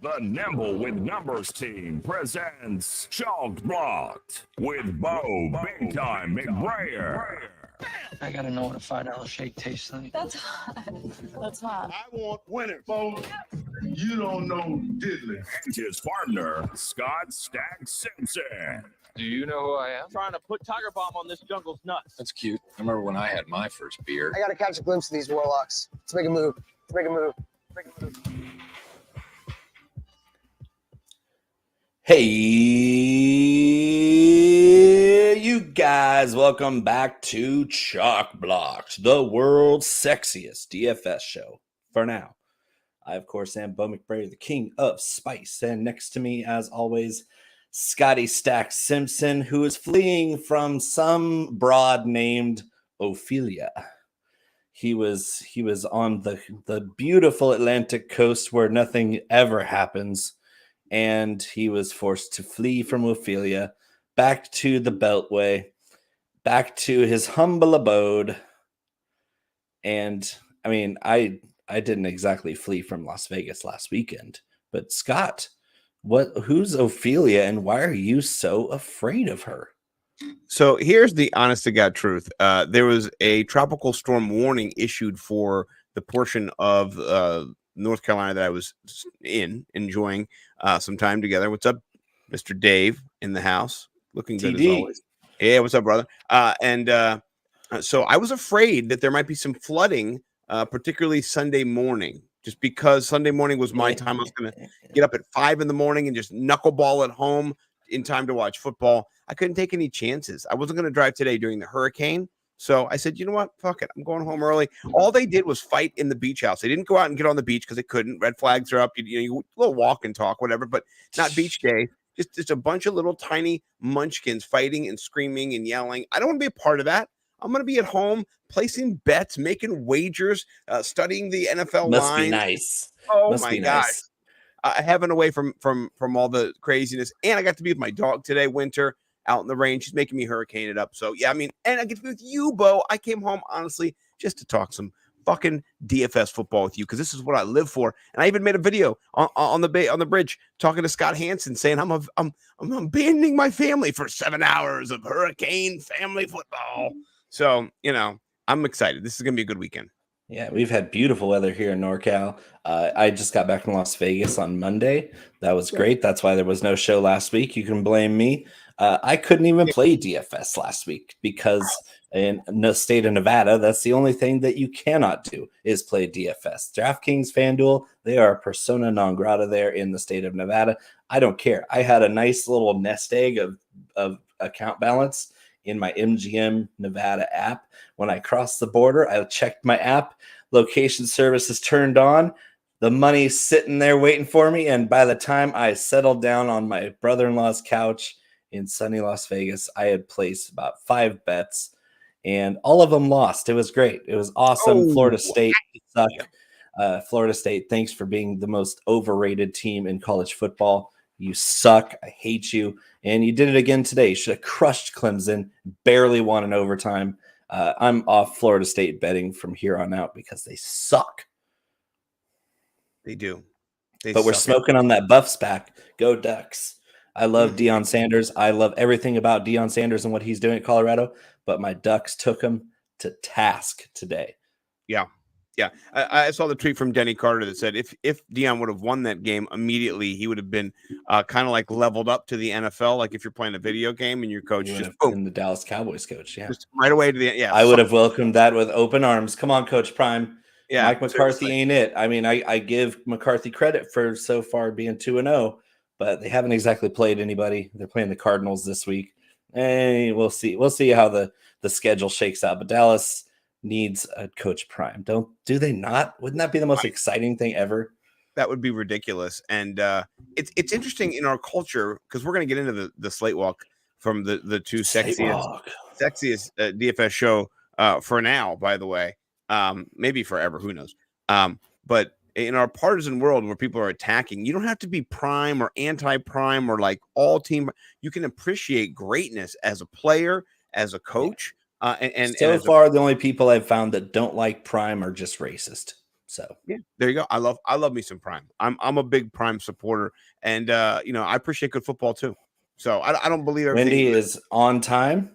The Nimble with Numbers team presents Chalk Blocked with Bo Big Time McBrayer. I gotta know what a $5 shake tastes like. That's hot. That's hot. I want winners, folks. You don't know diddly. And his partner, Scott Stag Simpson. Do you know who I am? Trying to put Tiger Bomb on this jungle's nuts. That's cute. I remember when I had my first beer. I gotta catch a glimpse of these warlocks. Let's make a move. Let's make a move. Let's make a move. Hey, you guys, welcome back to Chalk Blocked, the world's sexiest DFS show for now. I, of course, am Bo McBrayer, the king of spice, and next to me, as always, Scotty Stack Simpson, who is fleeing from some broad named Ophelia. He was on the beautiful Atlantic coast where nothing ever happens, and he was forced to flee from Ophelia back to the Beltway, back to his humble abode. And I mean, I didn't exactly flee from Las Vegas last weekend, but Scott, who's Ophelia and why are you so afraid of her? So here's the honest to God truth. There was a tropical storm warning issued for the portion of North Carolina that I was enjoying some time together. What's up, Mr. Dave in the house? Looking good as always. Yeah, what's up, brother? So I was afraid that there might be some flooding, particularly Sunday morning, just because Sunday morning was my time. I was going to get up at 5 a.m. and just knuckleball at home in time to watch football. I couldn't take any chances. I wasn't going to drive today during the hurricane. So I said, you know what? Fuck it. I'm going home early. All they did was fight in the beach house. They didn't go out and get on the beach because they couldn't. Red flags are up. You little walk and talk, whatever, but not beach day. Just a bunch of little tiny munchkins fighting and screaming and yelling. I don't want to be a part of that. I'm going to be at home placing bets, making wagers, studying the NFL Must lines. Be nice. Oh Must my be gosh. nice. Heaven away from all the craziness. And I got to be with my dog today, Winter, out in the rain. She's making me hurricane it up. So, yeah, I mean, and I get to be with you, Bo. I came home, honestly, just to talk some fucking DFS football with you because this is what I live for. And I even made a video on the bridge talking to Scott Hansen saying I'm abandoning my family for 7 hours of hurricane family football. So, I'm excited. This is going to be a good weekend. Yeah, we've had beautiful weather here in NorCal. I just got back from Las Vegas on Monday. That was great. That's why there was no show last week. You can blame me. I couldn't even play DFS last week because in the state of Nevada, that's the only thing that you cannot do is play DFS. DraftKings, FanDuel, they are persona non grata there in the state of Nevada. I don't care. I had a nice little nest egg of account balance in my MGM Nevada app. When I crossed the border, I checked my app, location services turned on, the money's sitting there waiting for me. And by the time I settled down on my brother-in-law's couch in sunny Las Vegas, I had placed about 5 bets and all of them lost. It was great. It was awesome. Florida State sucked. Florida State, thanks for being the most overrated team in college football. You suck. I hate you. And you did it again today. You should have crushed Clemson, barely won in overtime. I'm off Florida State betting from here on out because they suck. They do. But we're smoking on that Buffs back. Go Ducks. I love Deion Sanders. I love everything about Deion Sanders and what he's doing at Colorado. But my Ducks took him to task today. Yeah. Yeah, I saw the tweet from Denny Carter that said if Deion would have won that game immediately, he would have been kind of like leveled up to the NFL. Like if you're playing a video game and your coach just been the Dallas Cowboys coach, just right away to the yeah. I would have welcomed that with open arms. Come on, Coach Prime. Yeah, Mike McCarthy ain't it. I mean, I give McCarthy credit for so far being 2-0, but they haven't exactly played anybody. They're playing the Cardinals this week. Hey, we'll see. We'll see how the schedule shakes out. But Dallas needs a Coach Prime. Do they not? Wouldn't that be the most exciting thing ever? That would be ridiculous. And it's interesting in our culture because we're going to get into the Slate Walk from the two sexiest DFS show for now, by the way. Maybe forever, who knows? But in our partisan world where people are attacking, you don't have to be prime or anti-prime or like all team. You can appreciate greatness as a player, as a coach. And so far, the only people I've found that don't like Prime are just racist. So yeah, there you go. I love me some Prime. I'm a big Prime supporter, and I appreciate good football too. So I don't believe everything. Wendy is on time.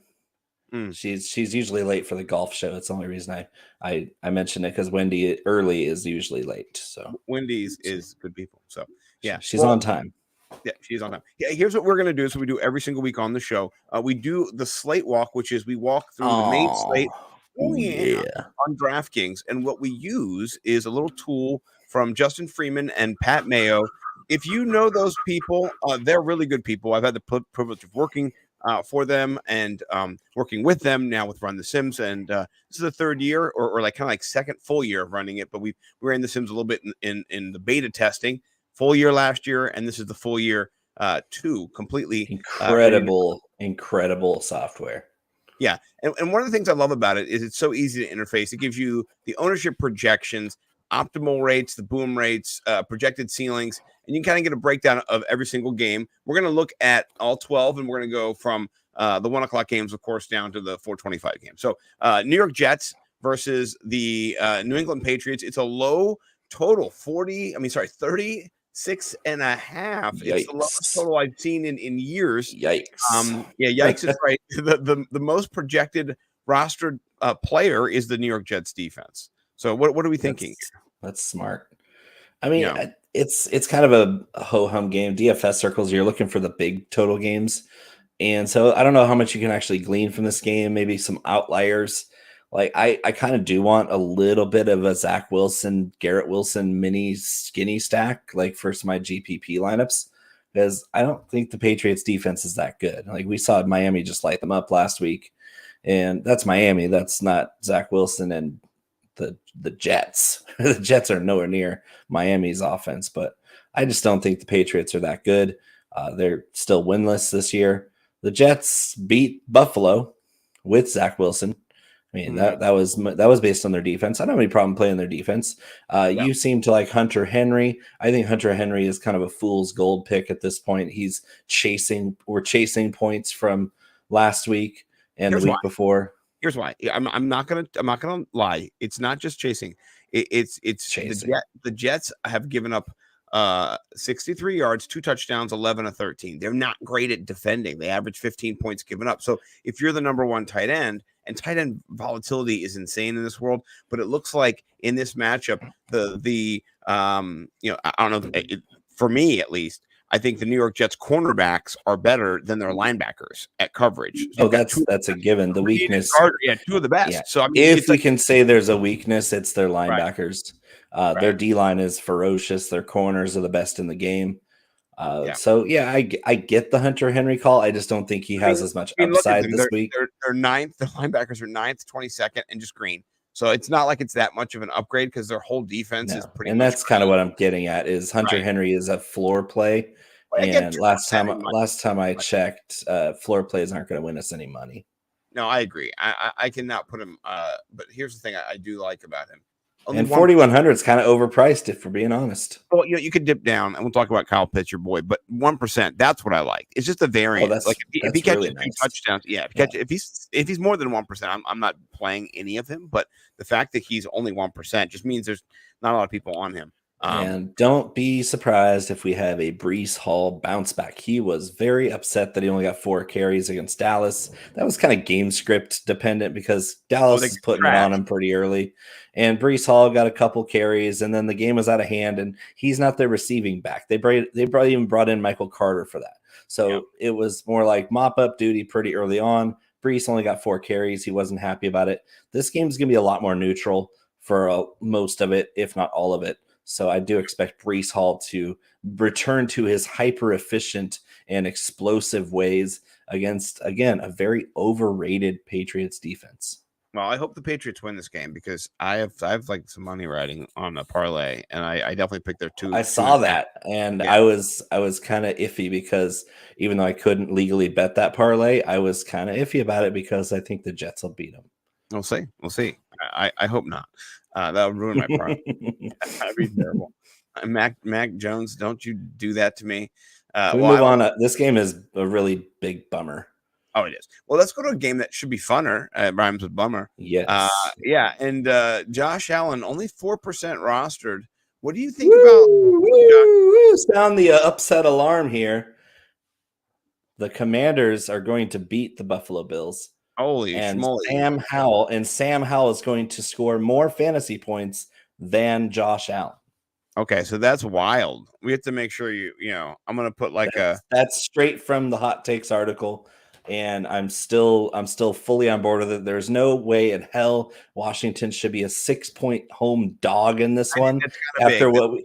Mm. She's usually late for the golf show. It's the only reason I mentioned it, because Wendy early is usually late. So Wendy's is good people. So yeah, she's on time. Yeah, she's on time. Yeah, here's what we're gonna do. So we do every single week on the show. We do the slate walk, which is we walk through the main slate. Oh yeah. On DraftKings, and what we use is a little tool from Justin Freeman and Pat Mayo. If you know those people, they're really good people. I've had the privilege of working for them and working with them now with Run the Sims, and this is the third year or like kind of like second full year of running it. But we ran the Sims a little bit in the beta testing. Full year last year, and this is the full year two. Completely incredible software. Yeah, and one of the things I love about it is it's so easy to interface. It gives you the ownership projections, optimal rates, the boom rates, projected ceilings, and you can kind of get a breakdown of every single game. We're going to look at all 12, and we're going to go from the 1 o'clock games, of course, down to the 4:25 games. So New York Jets versus the New England Patriots. It's a low total, 36.5. Yikes. It's the lowest total I've seen in years. Yikes. Yikes is right. The most projected rostered player is the New York Jets defense. So what are we thinking? That's smart. I mean, it's kind of a ho-hum game. DFS circles, you're looking for the big total games. And so I don't know how much you can actually glean from this game, maybe some outliers. Like I kind of do want a little bit of a Zach Wilson, Garrett Wilson mini skinny stack, like for my GPP lineups, because I don't think the Patriots defense is that good. Like we saw Miami just light them up last week, and that's Miami. That's not Zach Wilson and the Jets. The Jets are nowhere near Miami's offense, but I just don't think the Patriots are that good. They're still winless this year. The Jets beat Buffalo with Zach Wilson. I mean, that was based on their defense. I don't have any problem playing their defense. You seem to like Hunter Henry. I think Hunter Henry is kind of a fool's gold pick at this point. We're chasing points from last week and the week before. Here's why. I'm not gonna lie. It's not just chasing. It's chasing. The Jets have given up 63 yards, 2 touchdowns, 11 of 13. They're not great at defending. They average 15 points given up. So if you're the number one tight end, and tight end volatility is insane in this world, but it looks like in this matchup, I don't know, for me at least, I think the New York Jets cornerbacks are better than their linebackers at coverage. So that's a given. The weakness, two of the best. Yeah. So I mean, if we can say there's a weakness, it's their linebackers. Right. Their D line is ferocious. Their corners are the best in the game. So yeah, I get the Hunter Henry call. I just don't think he has as much upside this week. They're ninth. The linebackers are 9th, 22nd, and just green. So it's not like it's that much of an upgrade because their whole defense is pretty. And that's kind of what I'm getting at. Is Hunter Henry is a floor play, and last time I checked, floor plays aren't going to win us any money. No, I agree. I cannot put him. But here's the thing I do like about him. And 4,100 is kind of overpriced, if we're being honest. Well, you could dip down, and we'll talk about Kyle Pitts, your boy. But 1%, that's what I like. It's just a variant. If he catches really 2 touchdowns, if he's more than 1%, I'm not playing any of him. But the fact that he's only 1% just means there's not a lot of people on him. And don't be surprised if we have a Breece Hall bounce back. He was very upset that he only got 4 carries against Dallas. That was kind of game script dependent because Dallas is putting it on him pretty early. And Breece Hall got a couple carries, and then the game was out of hand, and he's not their receiving back. They even brought in Michael Carter for that. So it was more like mop-up duty pretty early on. Breece only got 4 carries. He wasn't happy about it. This game's going to be a lot more neutral for most of it, if not all of it. So I do expect Breece Hall to return to his hyper-efficient and explosive ways against, again, a very overrated Patriots defense. Well, I hope the Patriots win this game because I have like some money riding on a parlay, and I definitely picked their 2. I saw that, and I was kind of iffy because even though I couldn't legally bet that parlay, I was kind of iffy about it because I think the Jets will beat them. We'll see. I hope not. That would ruin my parlay. That'd be terrible. Mac Jones, don't you do that to me. Can we move on? This game is a really big bummer. Oh, it is. Well, let's go to a game that should be funner. Rhymes with bummer. Yes. Yeah, and Josh Allen only 4% rostered. What do you think Woo, about? woo, woo. Sound the upset alarm here. The Commanders are going to beat the Buffalo Bills. Holy And schmoly. Sam Howell is going to score more fantasy points than Josh Allen. Okay, so that's wild. We have to make sure I'm going to put that's straight from the Hot Takes article, and I'm still fully on board with it. There's no way in hell Washington should be a 6-point home dog in this one after what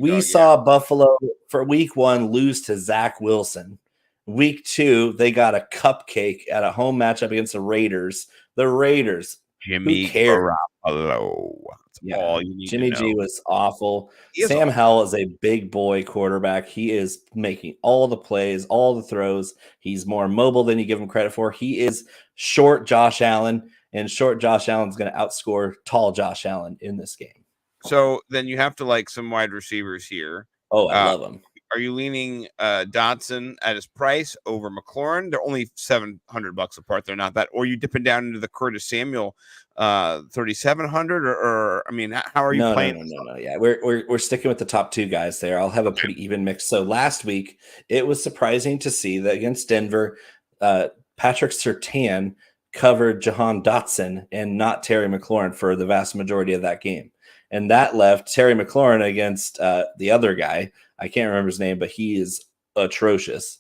we saw Buffalo for week 1 lose to Zach Wilson. Week 2, they got a cupcake at a home matchup against the Raiders. The Raiders. Jimmy Who cares? Garoppolo. That's all you need Jimmy to know. G was awful. Sam Howell is a big boy quarterback. He is making all the plays, all the throws. He's more mobile than you give him credit for. He is short Josh Allen, and short Josh Allen's going to outscore tall Josh Allen in this game. So then you have to like some wide receivers here. Oh, I love them. Are you leaning Dotson at his price over McLaurin? They're only $700 apart. They're not that. Or are you dipping down into the Curtis Samuel 3,700? Or I mean, how are you playing? No. Yeah, we're sticking with the top 2 guys there. I'll have a pretty even mix. So last week, it was surprising to see that against Denver, Patrick Surtain covered Jahan Dotson and not Terry McLaurin for the vast majority of that game. And that left Terry McLaurin against the other guy. I can't remember his name, but he is atrocious.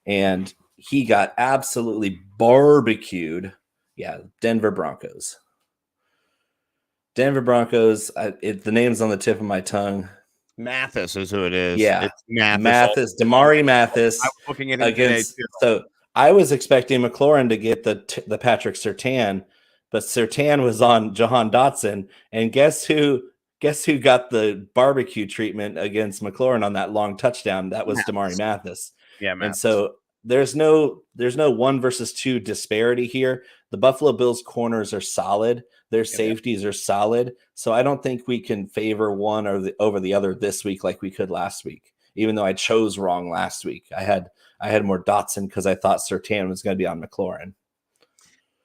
And he got absolutely barbecued. Yeah, Denver Broncos. The name's on the tip of my tongue. Mathis is who it is. Yeah, it's Mathis. Damari Mathis. I was looking at against. So I was expecting McLaurin to get the Patrick Surtain, but Surtain was on Jahan Dotson, and guess who got the barbecue treatment against McLaurin on that long touchdown? That was Damari Mathis. Yeah, Mathis. And so there's no 1 versus 2 disparity here. The Buffalo Bills corners are solid. Their safeties are solid. So I don't think we can favor one over the other this week like we could last week, even though I chose wrong last week. I had more Dotson because I thought Surtain was going to be on McLaurin.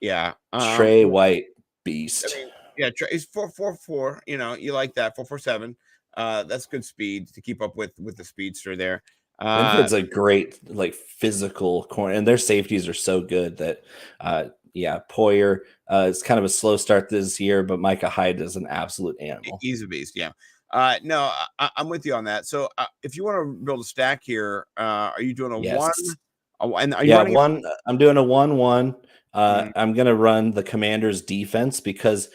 Yeah. Trey White, beast. I mean, yeah, he's 4.44. You like that 4.47. That's good speed to keep up with the speedster there. Linford's a great physical corner, and their safeties are so good that Poyer is kind of a slow start this year, but Micah Hyde is an absolute animal. He's a beast. Yeah. No, I'm with you on that. So if you want to build a stack here, are you doing a 1? And are you running 1? I'm doing a 1-1. I'm going to run the Commanders defense because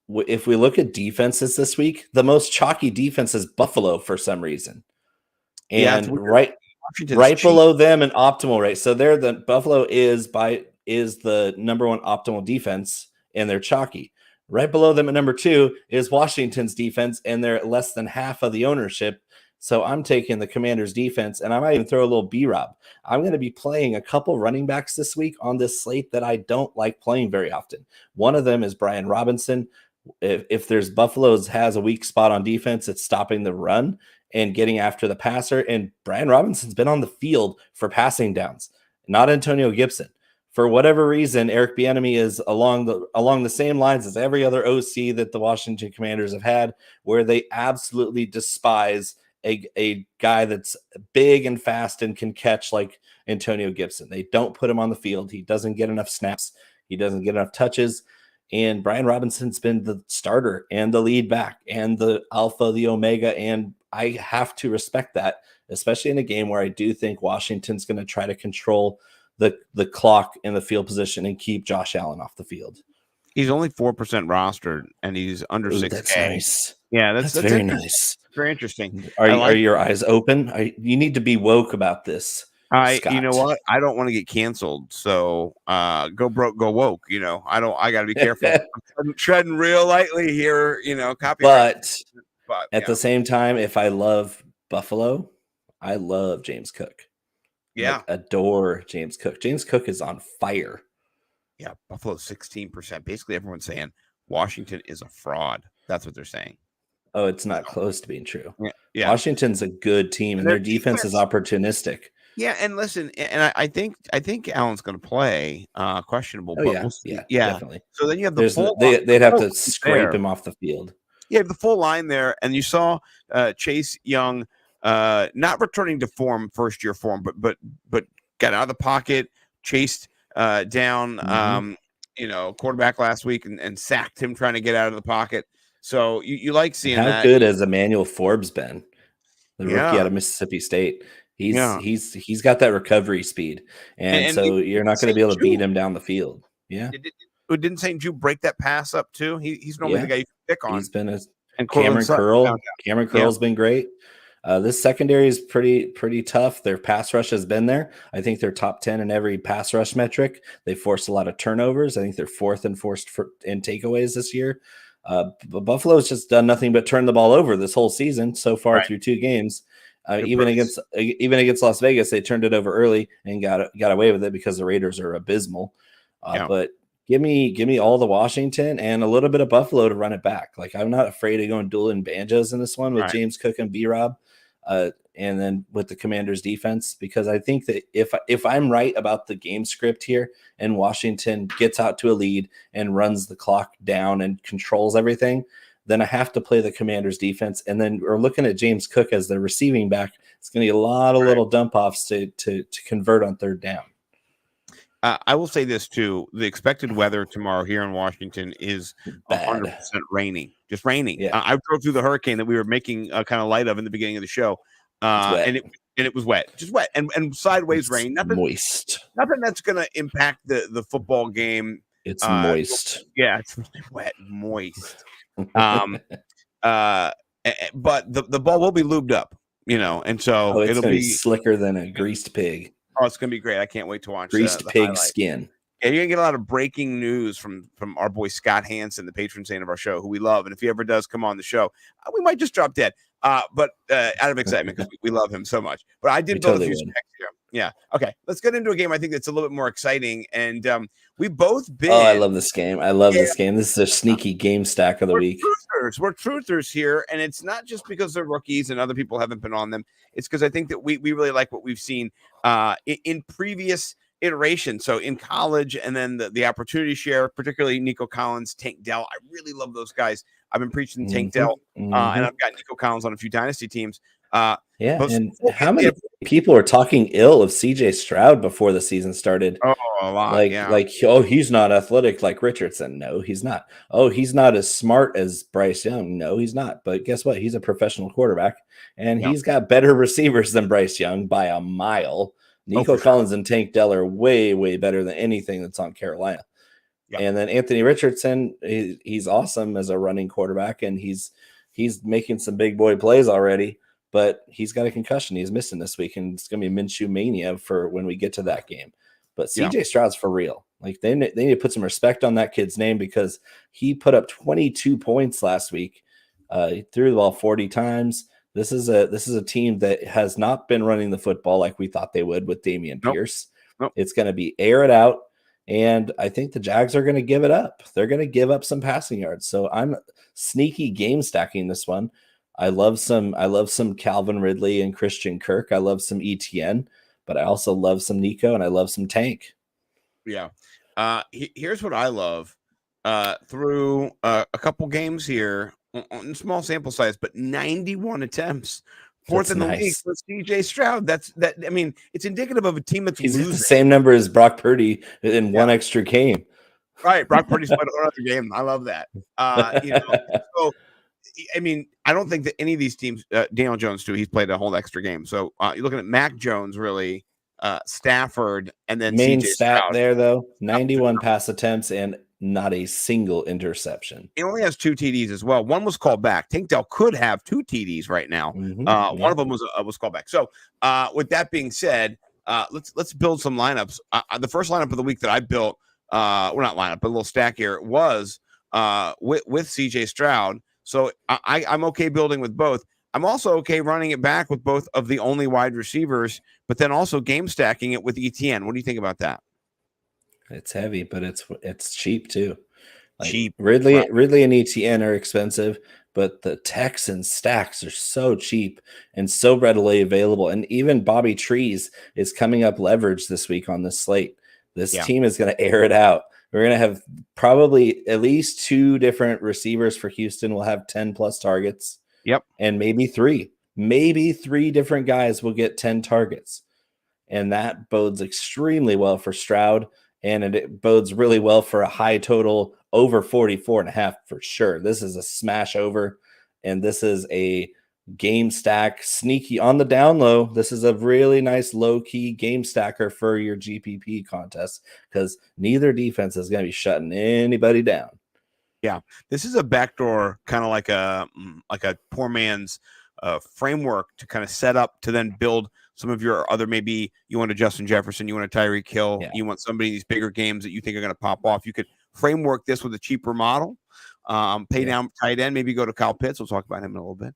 if we look at defenses this week, the most chalky defense is Buffalo for some reason. And right below them an optimal rate. So Buffalo is the number 1 optimal defense, and they're chalky. Right below them at number 2 is Washington's defense, and they're less than half of the ownership. So I'm taking the Commanders defense, and I might even throw a little B-Rob. I'm going to be playing a couple running backs this week on this slate that I don't like playing very often. One of them is Brian Robinson. If there's Buffalo's has a weak spot on defense, it's stopping the run and getting after the passer. And Brian Robinson's been on the field for passing downs, not Antonio Gibson. For whatever reason, Eric Bieniemy is along the same lines as every other OC that the Washington Commanders have had, where they absolutely despise a guy that's big and fast and can catch like Antonio Gibson. They don't put him on the field. He doesn't get enough snaps. He doesn't get enough touches. And Brian Robinson's been the starter and the lead back and the alpha, the omega. And I have to respect that, especially in a game where I do think Washington's going to try to control the clock and the field position and keep Josh Allen off the field. He's only 4% rostered, and he's under 6K. That's nice. Yeah, that's very nice. Very interesting. Are your eyes open? You need to be woke about this. You know what? I don't want to get canceled. So go broke, go woke. I got to be careful. I'm treading real lightly here, copyright. But at the same time, if I love Buffalo, I love James Cook. Yeah. Adore James Cook. James Cook is on fire. Yeah. Buffalo 16%. Basically, everyone's saying Washington is a fraud. That's what they're saying. Oh, it's not close to being true. Yeah. Washington's a good team, and their defense is opportunistic. Yeah, and listen, and I think Allen's going to play, questionable, Oh but yeah, we'll see. yeah, Yeah. definitely. So then you have the There's full they'd have full to line scrape there. him off the field. Yeah, the full line there, and you saw Chase Young not returning to form, first year form, but got out of the pocket, chased down quarterback last week and sacked him trying to get out of the pocket. So you like And seeing how that. good has Emmanuel Forbes been? The rookie out Yeah, of Mississippi State. He's yeah. he's got that recovery speed, and And so you're not going to St. be able to beat Jude, him down the field. Yeah, didn't St. Jude break that pass up too? He's normally the yeah. guy you pick on. He's been a And Cortland Sutton found out. Cameron Yeah. Curl's been great. This secondary is pretty tough. Their pass rush has been there. I think they're top 10 in every pass rush metric. They forced a lot of turnovers. I think they're fourth in takeaways this year. But Buffalo's just done nothing but turn the ball over this whole season so far Right. through 2 games. Even against Las Vegas, they turned it over early and got away with it because the Raiders are abysmal. But give me all the Washington and a little bit of Buffalo to run it back. Like, I'm not afraid of going dueling banjos in this one with Right. James Cook and B-Rob, and then with the Commanders defense, because I think that if I'm right about the game script here and Washington gets out to a lead and runs the clock down and controls everything, then I have to play the Commanders defense. And then we're looking at James Cook as the receiving back. It's going to get a lot of little dump offs to convert on third down. I will say this too: the expected weather tomorrow here in Washington is 100% raining, just raining. Yeah. I drove through the hurricane that we were making kind of light of in the beginning of the show, and it was wet, just wet and sideways rain. Nothing that's going to impact the football game. It's moist. Yeah, it's really wet, and moist. But the ball will be lubed up, and so it's it'll gonna be slicker than a greased pig. Oh, it's gonna be great! I can't wait to watch Greased the pig highlight. skin. Yeah, you're gonna get a lot of breaking news from our boy Scott Hansen, the patron saint of our show, who we love. And if he ever does come on the show, we might just drop dead. But out of excitement because we love him so much. But I did build a few specs here. Yeah. Okay. Let's get into a game I think that's a little bit more exciting. And we both been. Oh, I love this game. I love this game. This is a sneaky game stack of the week. We're truthers here, and it's not just because they're rookies and other people haven't been on them. It's because I think that we really like what we've seen in previous iterations. So in college, and then the opportunity share, particularly Nico Collins, Tank Dell. I really love those guys. I've been preaching Tank Dell, and I've got Nico Collins on a few dynasty teams. And how many people are talking ill of CJ Stroud before the season started? Oh, a lot. He's not athletic like Richardson. No, he's not. Oh, he's not as smart as Bryce Young. No, he's not. But guess what? He's a professional quarterback, and he's got better receivers than Bryce Young by a mile. Nico Collins and Tank Dell are way, way better than anything that's on Carolina. Yeah. And then Anthony Richardson, he's awesome as a running quarterback, and he's making some big boy plays already. But he's got a concussion. He's missing this week, and it's going to be Minshew mania for when we get to that game. But CJ Stroud's for real. Like, they need to put some respect on that kid's name because he put up 22 points last week. He threw the ball 40 times. This is a team that has not been running the football like we thought they would with Damian Pierce. It's going to be air it out, and I think the Jags are going to give it up. They're going to give up some passing yards. So I'm sneaky game stacking this one. I love some Calvin Ridley and Christian Kirk. I love some ETN, but I also love some Nico and I love some Tank. Yeah. Here's what I love. Through a couple games here on small sample size, but 91 attempts. Fourth in the league for CJ Stroud. I mean, it's indicative of a team that's He's losing. the same number as Brock Purdy in one extra game. Right. Brock Purdy's played another game. I love that. So I mean, I don't think that any of these teams, Daniel Jones too, he's played a whole extra game. So you're looking at Mac Jones, really, Stafford, and then main CJ stat Stroud. There though, 91 pass attempts and not a single interception. He only has 2 TDs as well. One was called back. Tank Dell could have 2 TDs right now. One of them was called back. So with that being said, let's build some lineups. The first lineup of the week that I built, well, not lineup, but a little stack here was with CJ Stroud. So I'm okay building with both. I'm also okay running it back with both of the only wide receivers, but then also game stacking it with ETN. What do you think about that? It's heavy, but it's cheap too. Cheap. Ridley and ETN are expensive, but the Texans stacks are so cheap and so readily available. And even Bobby Trees is coming up leverage this week on this slate. This team is going to air it out. We're going to have probably at least 2 different receivers for Houston. We'll have 10 plus targets. Yep. And maybe 3 different guys will get 10 targets. And that bodes extremely well for Stroud. And it bodes really well for a high total over 44.5 for sure. This is a smash over. And this is a game stack sneaky on the down low. This is a really nice low key game stacker for your GPP contest because neither defense is going to be shutting anybody down. Yeah, this is a backdoor kind of like a poor man's framework to kind of set up to then build some of your other, maybe you want a Justin Jefferson, you want a Tyreek Hill, you want somebody in these bigger games that you think are going to pop off. You could framework this with a cheaper model. Pay down tight end, maybe go to Kyle Pitts. We'll talk about him in a little bit.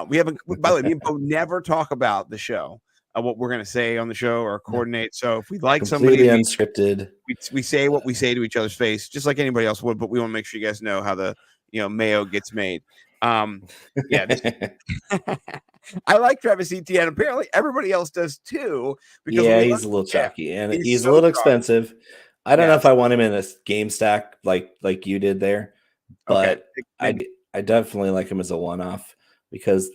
We haven't, by the way, me and Bo never talk about the show, what we're going to say on the show or coordinate. So if we like Completely somebody, unscripted, we say what we say to each other's face, just like anybody else would. But we want to make sure you guys know how the mayo gets made. I like Travis Etienne. Apparently, everybody else does too. Because he's a little chalky and he's so a little expensive. I don't know if I want him in a game stack like you did there, but I definitely like him as a one-off because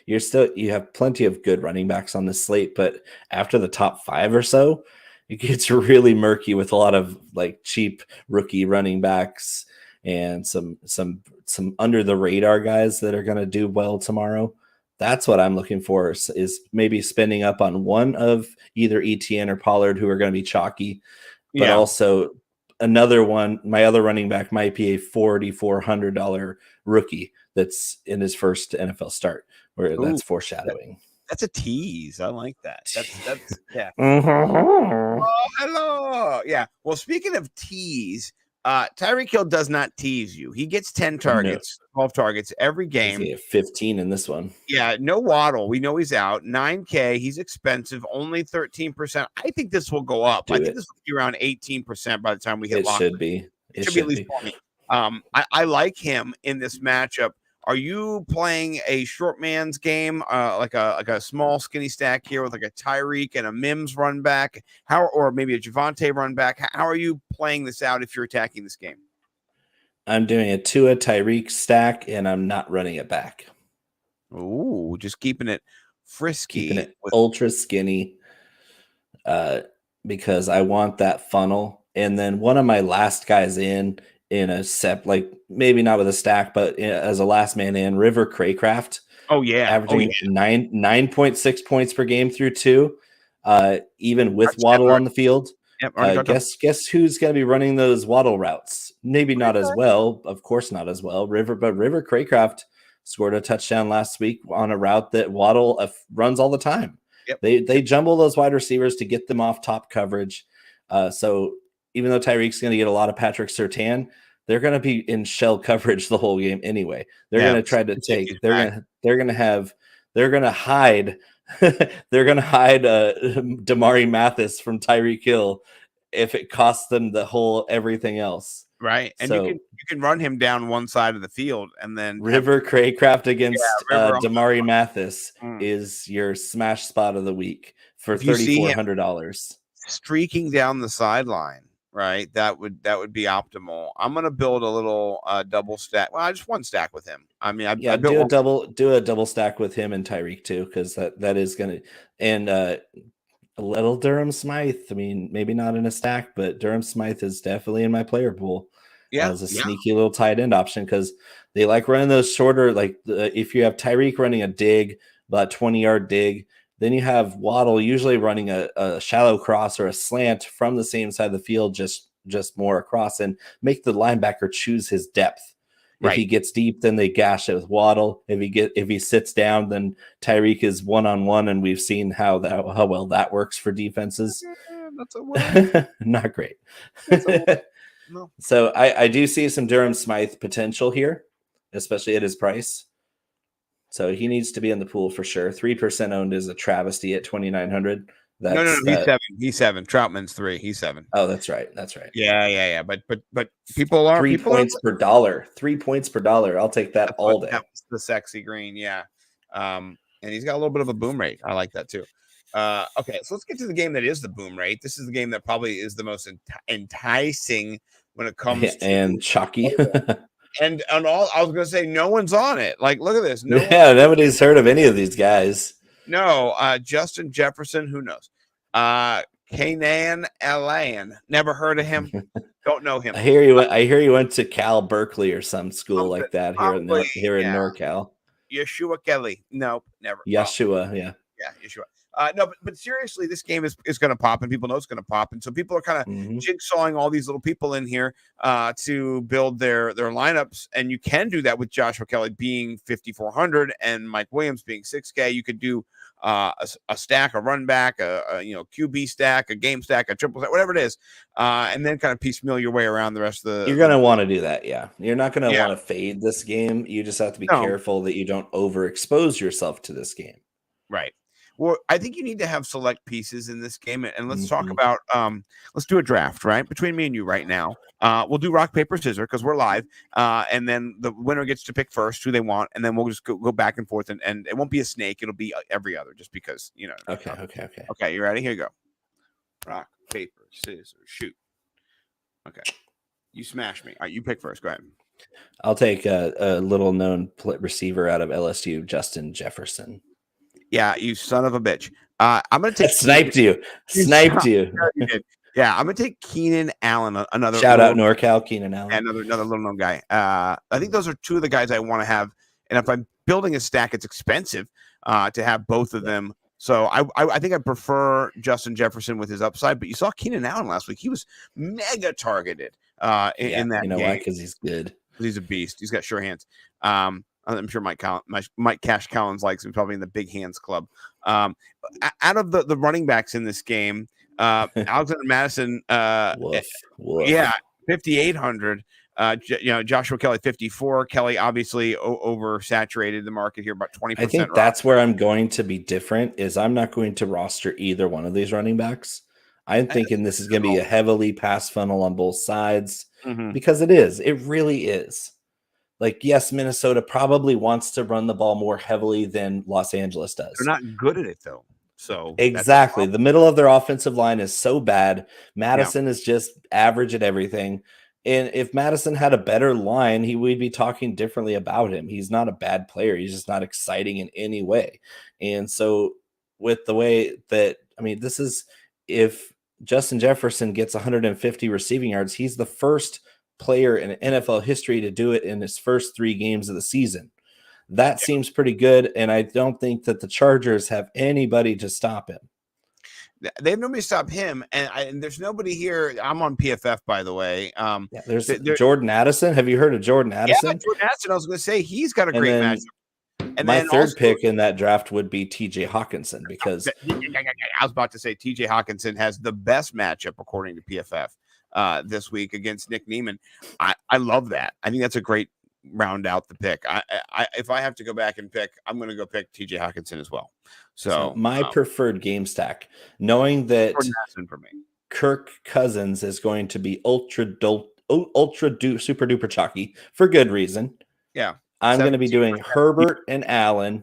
you have plenty of good running backs on this slate, but after the top 5 or so, it gets really murky with a lot of like cheap rookie running backs and some under the radar guys that are going to do well tomorrow. That's what I'm looking for is maybe spending up on one of either Etienne or Pollard who are going to be chalky, but also another one. My other running back might be a $4,400 rookie that's in his first NFL start, where that's foreshadowing. That's a tease. I like that. That's yeah. Mm-hmm. Oh, hello. Yeah. Well, speaking of tease, Tyreek Hill does not tease you. He gets 10 targets, 12 targets every game. He's 15 in this one. Yeah, no Waddle. We know he's out. $9K. He's expensive. Only 13%. I think this will go up. I think this will be around 18% by the time we hit lock. It should be. It should be at least 20. I like him in this matchup. Are you playing a short man's game, like a small skinny stack here with like a Tyreek and a Mims run back, or maybe a Javonte run back? How are you playing this out if you're attacking this game? I'm doing a Tua Tyreek stack, and I'm not running it back. Ooh, just keeping it frisky, keeping it ultra skinny, because I want that funnel. And then one of my last guys in a set, like maybe not with a stack, but as a last man in, River Craycraft. Oh yeah, averaging 9.6 points per game through 2, even with Waddle on the field. Yep, guess who's going to be running those Waddle routes? Maybe not as well, of course not as well. River Craycraft scored a touchdown last week on a route that Waddle runs all the time. Yep. They jumble those wide receivers to get them off top coverage. So even though Tyreek's going to get a lot of Patrick Surtain, they're going to be in shell coverage the whole game anyway. They're going to try to take. They're going to hide. They're going to hide Damari Mathis from Tyreek Hill if it costs them the whole everything else. Right, and so, you can run him down one side of the field, and then River Craycraft against Damari Mathis is your smash spot of the week for $3,400. Streaking down the sideline, right? That would be optimal. I'm gonna build a little double stack. Well, just one stack with him. I mean, I do a double stack with him and Tyreek too, because that is gonna a little Durham Smythe. I mean, maybe not in a stack, but Durham Smythe is definitely in my player pool as a sneaky little tight end option because they like running those shorter. Like if you have Tyreek running a dig, about 20-yard dig. Then you have Waddle usually running a shallow cross or a slant from the same side of the field, just more across, and make the linebacker choose his depth. If he gets deep, then they gash it with Waddle. If he sits down, then Tyreek is one-on-one, and we've seen how well that works for defenses. Not great. No. So I do see some Durham Smythe potential here, especially at his price. So he needs to be in the pool for sure. 3% owned is a travesty at 2,900. No, That's he's that. 7. He's 7. Troutman's 3. He's 7. Oh, that's right. That's right. Yeah. But people are 3 points per dollar. 3 points per dollar. I'll take that all day. That was the sexy green. Yeah. And he's got a little bit of a boom rate. I like that too. Okay, so let's get to the game that is the boom rate. This is the game that probably is the most enticing when it comes to and chalky. and all. I was going to say no one's on it. Like, look at this. Nobody's heard of any of these guys. No, Justin Jefferson. Who knows? Kanan Allen. Never heard of him. Don't know him. I hear you went to Cal Berkeley or some school like that here in NorCal. Yeshua Kelly. No, never. Yeshua, yeah. Yeah, Yeshua. No, but seriously, this game is going to pop, and people know it's going to pop, and so people are kind of jigsawing all these little people in here to build their lineups, and you can do that with Joshua Kelly being 5,400 and Mike Williams being 6K. You could do a stack, a run back, a QB stack, a game stack, a triple stack, whatever it is, and then kind of piecemeal your way around the rest of the. You're going to want to do that, yeah. You're not going to want to fade this game. You just have to be careful that you don't overexpose yourself to this game. Right. Well, I think you need to have select pieces in this game, and let's talk about let's do a draft, right? Between me and you right now. We'll do rock, paper, scissors because we're live, and then the winner gets to pick first who they want, and then we'll just go back and forth, and it won't be a snake; it'll be every other, just because Okay. Okay, you ready? Here you go. Rock, paper, scissors, shoot. Okay, you smash me. All right, you pick first. Go ahead. I'll take a little known receiver out of LSU, Justin Jefferson. Yeah, you son of a bitch. I'm going to take sniped you. Yeah, I'm going to take Keenan Allen. Another shout out NorCal, Keenan Allen. Another little known guy. I think those are two of the guys I want to have. And if I'm building a stack, it's expensive to have both of them. So I think I prefer Justin Jefferson with his upside. But you saw Keenan Allen last week; he was mega targeted in that. You know game. why? Because he's good. He's a beast. He's got sure hands. I'm sure Mike Cash Collins likes him, probably in the Big Hands Club. Out of the running backs in this game, Alexander Madison, woof. Yeah, 5,800. Joshua Kelly 54. Kelly obviously oversaturated the market here, about 20%. I think that's where I'm going to be different. Is I'm not going to roster either one of these running backs. I'm thinking this is going to be a heavily pass funnel on both sides because it is. It really is. Like, yes, Minnesota probably wants to run the ball more heavily than Los Angeles does. They're not good at it, though. So exactly. The middle of their offensive line is so bad. Madison is just average at everything. And if Madison had a better line, we'd be talking differently about him. He's not a bad player. He's just not exciting in any way. And so with the way that, this is, if Justin Jefferson gets 150 receiving yards, he's the first player in NFL history to do it in his first 3 games of the season. That seems pretty good, and I don't think that the Chargers have anybody to stop him. They have nobody to stop him, and there's nobody here. I'm on PFF, by the way. There's Jordan Addison. Have you heard of Jordan Addison? Yeah, Jordan Addison. I was going to say he's got a great matchup. And my third pick in that draft would be TJ Hawkinson, because I was about to say TJ Hawkinson has the best matchup according to PFF this week against Nick Neiman. I love that. I think that's a great round out the pick. If I have to go back and pick, I'm going to go pick TJ Hawkinson as well. So my preferred game stack, knowing that for me, Kirk Cousins is going to be ultra super duper chalky for good reason. Yeah. I'm going to be doing Herbert and Allen,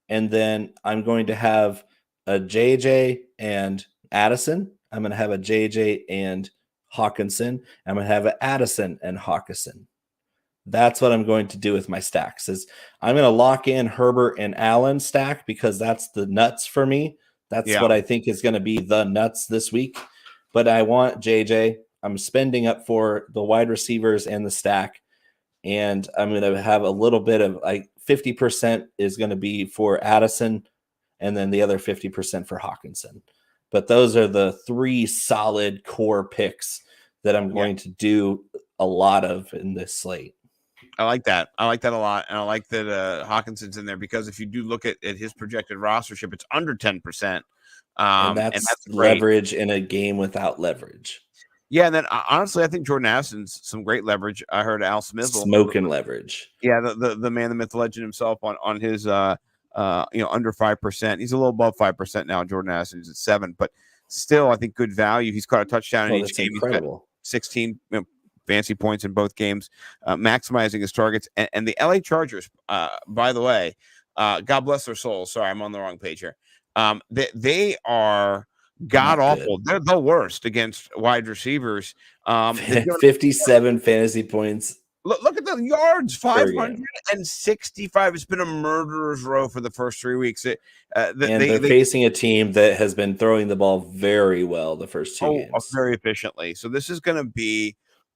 and then I'm going to have a JJ and Addison. I'm going to have a JJ and Hawkinson. I'm going to have an Addison and Hawkinson. That's what I'm going to do with my stacks. Is I'm going to lock in Herbert and Allen stack because that's the nuts for me. That's what I think is going to be the nuts this week. But I want JJ. I'm spending up for the wide receivers and the stack. And I'm going to have a little bit of 50% is going to be for Addison, and then the other 50% for Hawkinson. But those are the 3 solid core picks that I'm going to do a lot of in this slate. I like that. I like that a lot. And I like that Hawkinson's in there because if you do look at his projected rostership, it's under 10%. And that's leverage in a game without leverage. Yeah, and then honestly, I think Jordan Addison's some great leverage. I heard Al Smizzle smoking leverage. Yeah, the man, the myth, the legend himself on his under 5%. He's a little above 5% now. Jordan Addison is at 7%, but still, I think good value. He's caught a touchdown in each game. Incredible. 16 fancy points in both games, maximizing his targets. And the LA Chargers, by the way, God bless their souls. Sorry, I'm on the wrong page here. They are god awful. They're the worst against wide receivers. 57 fantasy points. Look at the yards, 565. It's been a murderer's row for the first 3 weeks. They're facing a team that has been throwing the ball very well the first two games. Very efficiently. So this is going to be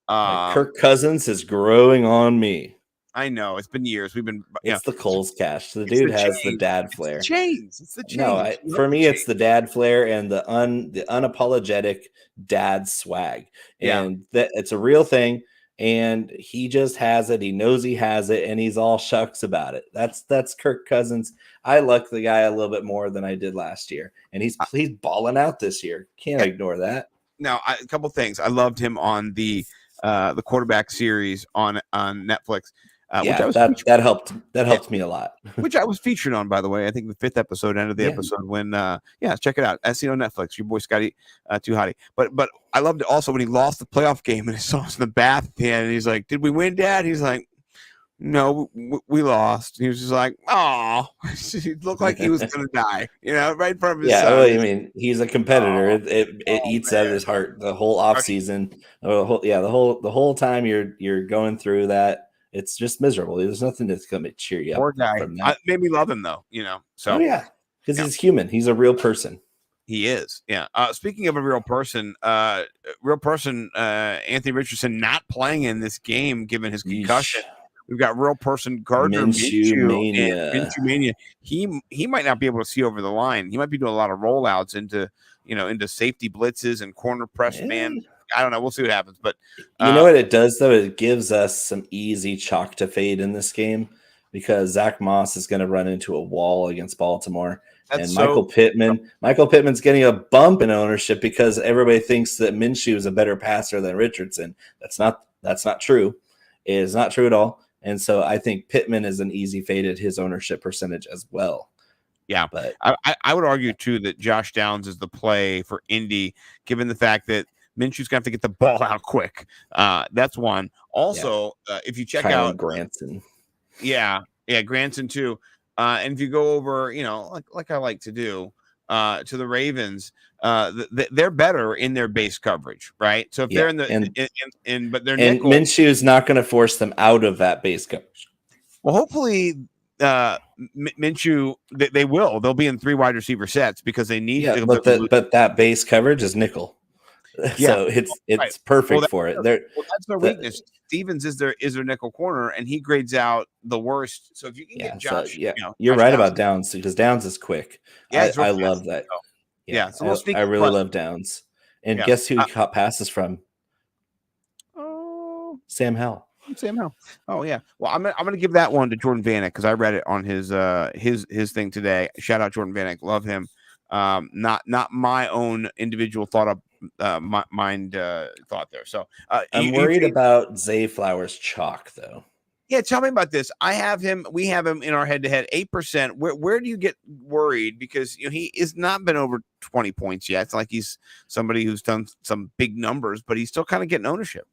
Kirk Cousins is growing on me. I know it's been years. We've been. It's the Coles cash. The dude has the dad flair. It's the chains. No, for me, it's the dad flair and the unapologetic dad swag, and that it's a real thing. And he just has it. He knows he has it, and he's all shucks about it. That's Kirk Cousins. I like the guy a little bit more than I did last year, and he's balling out this year. Can't ignore that. Now, a couple things. I loved him on the quarterback series on Netflix. That helped me a lot. Which I was featured on, by the way. I think the 5th episode, end of the episode when check it out. SEO Netflix. Your boy Scotty Too Hottie. But I loved it also when he lost the playoff game and he saw us in the bath at the end and he's like, "Did we win, Dad?" He's like, "No, we lost." He was just like, "Oh," he looked like he was gonna die, right in front of his son. Well, I mean, he's a competitor. It eats out of his heart the whole off season. The whole time you're going through that. It's just miserable. There's nothing that's going to cheer you up. Poor guy. Made me love him though, So because he's human. He's a real person. He is. Yeah. Speaking of a real person, Anthony Richardson not playing in this game given his concussion. We've got real person Gardner Minshew mania. He might not be able to see over the line. He might be doing a lot of rollouts into safety blitzes and corner press man. I don't know. We'll see what happens. But you know what it does, though? It gives us some easy chalk to fade in this game because Zach Moss is going to run into a wall against Baltimore. Michael Pittman's getting a bump in ownership because everybody thinks that Minshew is a better passer than Richardson. That's not true. It is not true at all. And so I think Pittman is an easy fade at his ownership percentage as well. Yeah, but I would argue, too, that Josh Downs is the play for Indy, given the fact that Minshew's going to have to get the ball out quick. That's one. Also, if you check out Granson. Yeah, Granson too. And if you go over, like I like to do, to the Ravens, they're better in their base coverage, right? So if they're in the but they're nickel, Minshew's not going to force them out of that base coverage. Well, hopefully Minshew they'll be in 3 wide receiver sets because they need but that base coverage is nickel. So it's perfect for it. That's their weakness. Stevens is their nickel corner, and he grades out the worst. So if you can get Josh, you're right about Downs because Downs is quick. I love that. So I really love Downs. And guess who he caught passes from? Oh, Sam Howell. Oh yeah. Well, I'm gonna give that one to Jordan Vanek because I read it on his thing today. Shout out Jordan Vanek, love him. Not my own individual thought there. So I'm worried about Zay Flowers chalk though. Yeah, tell me about this. We have him in our head-to-head 8%. Where do you get worried? Because he has not been over 20 points yet. It's like he's somebody who's done some big numbers, but he's still kind of getting ownership.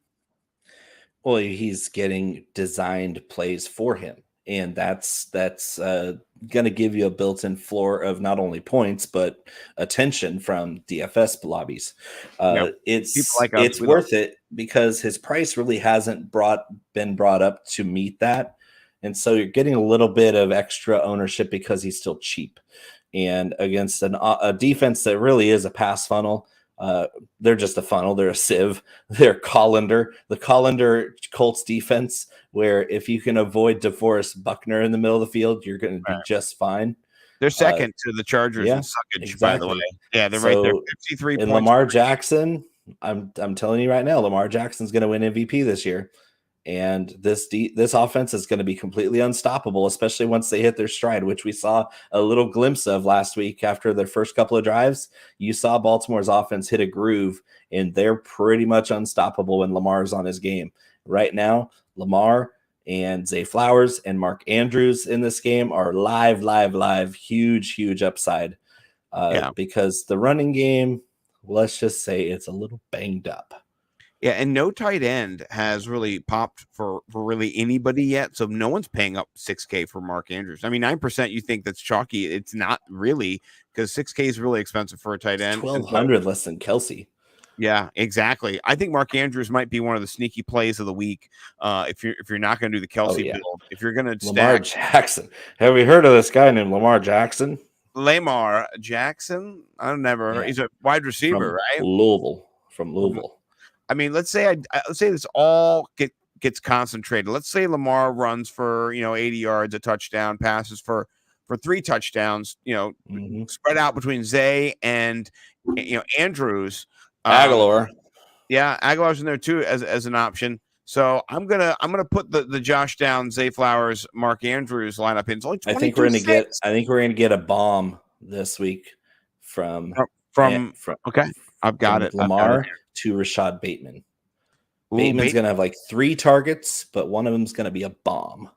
Well, he's getting designed plays for him. And that's going to give you a built-in floor of not only points but attention from DFS lobbies. It's worth it because his price really hasn't been brought up to meet that, and so you're getting a little bit of extra ownership because he's still cheap. And against a defense that really is a pass funnel. They're just a funnel. They're a sieve. They're the Collender Colts defense, where if you can avoid DeForest Buckner in the middle of the field, you're going to be just fine. They're second to the Chargers in suckage, by the way. Yeah, they're right there. 53 and points. Lamar Jackson, I'm telling you right now, Lamar Jackson's going to win MVP this year. And this offense is going to be completely unstoppable, especially once they hit their stride, which we saw a little glimpse of last week after their first couple of drives. You saw Baltimore's offense hit a groove, and they're pretty much unstoppable when Lamar's on his game. Right now, Lamar and Zay Flowers and Mark Andrews in this game are live, huge upside. Because the running game, let's just say it's a little banged up. Yeah, and no tight end has really popped for really anybody yet. So no one's paying up $6K for Mark Andrews. I mean, 9% you think that's chalky. It's not really, because $6K is really expensive for a tight end. $1,200 less than Kelsey. Yeah, exactly. I think Mark Andrews might be one of the sneaky plays of the week. If you're not going to do the Kelsey build, if you're going to Lamar Jackson. Have we heard of this guy named Lamar Jackson? Lamar Jackson? I've never heard. He's a wide receiver, right? From Louisville. I mean, let's say this all gets concentrated. Let's say Lamar runs for 80 yards, a touchdown, passes for 3 touchdowns. Spread out between Zay and Andrews. Aguilar. Yeah, Aguilar's in there too as an option. So I'm gonna put the Josh Downs, Zay Flowers, Mark Andrews lineup in. It's only 22 I think we're gonna get a bomb this week from okay. I've got it. Lamar to Rashad Bateman. Ooh, Bateman's gonna have like 3 targets, but one of them's gonna be a bomb.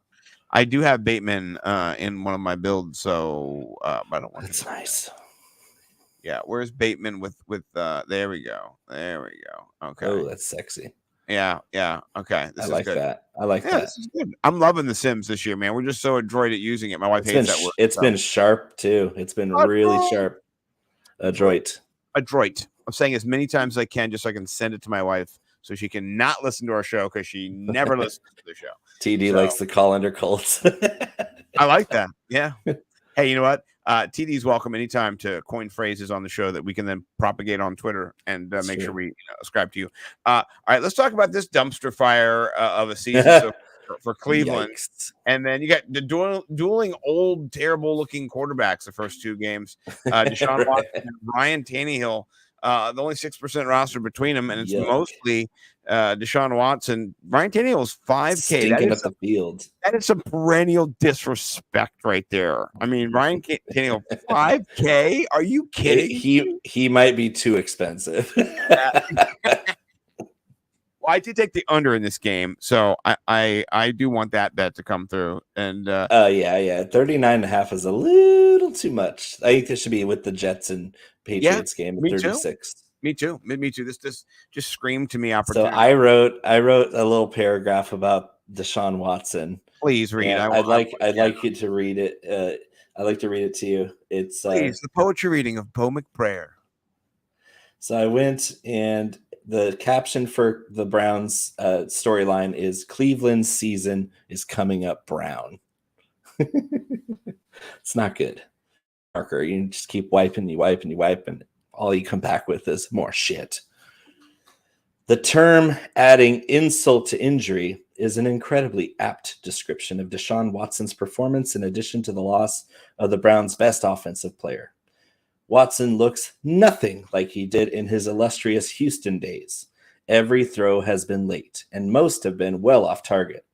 I do have Bateman in one of my builds, so I don't want. That's nice. Yeah, where's Bateman with there we go. Okay. Oh, that's sexy. Yeah. Okay. I like that. This is good. I'm loving The Sims this year, man. We're just so adroit at using it. My wife hates that word. It's been sharp too. It's been really sharp. Adroit. I'm saying as many times as I can just so I can send it to my wife so she can not listen to our show because she never listens to the show. TD likes to call under Colts. I like that. Yeah. Hey, you know what? TD's welcome anytime to coin phrases on the show that we can then propagate on Twitter and make sure we ascribe to you. All right, let's talk about this dumpster fire of a season for Cleveland. Yikes. And then you got the dueling old, terrible-looking quarterbacks the first 2 games. Deshaun Watson and Ryan Tannehill. The only 6% roster between them, and it's mostly Deshaun Watson. Ryan Tannehill's 5K. Stinking up the field. That is some perennial disrespect right there. I mean, Ryan Tannehill, 5K? Are you kidding? He might be too expensive. Well, I did take the under in this game, so I do want that bet to come through. And 39.5 is a little too much. I think this should be with the Jets and Patriots game at 36. Me too. This just screamed to me opportunity. So I wrote a little paragraph about Deshaun Watson. Please read. I'd like you to read it. I'd like to read it to you. It's the poetry reading of Bo McBrayer. So I went, and the caption for the Browns storyline is Cleveland's season is coming up brown. It's not good. Parker, you just keep wiping. All you come back with is more shit. The term adding insult to injury is an incredibly apt description of Deshaun Watson's performance in addition to the loss of the Browns' best offensive player. Watson looks nothing like he did in his illustrious Houston days. Every throw has been late, and most have been well off target.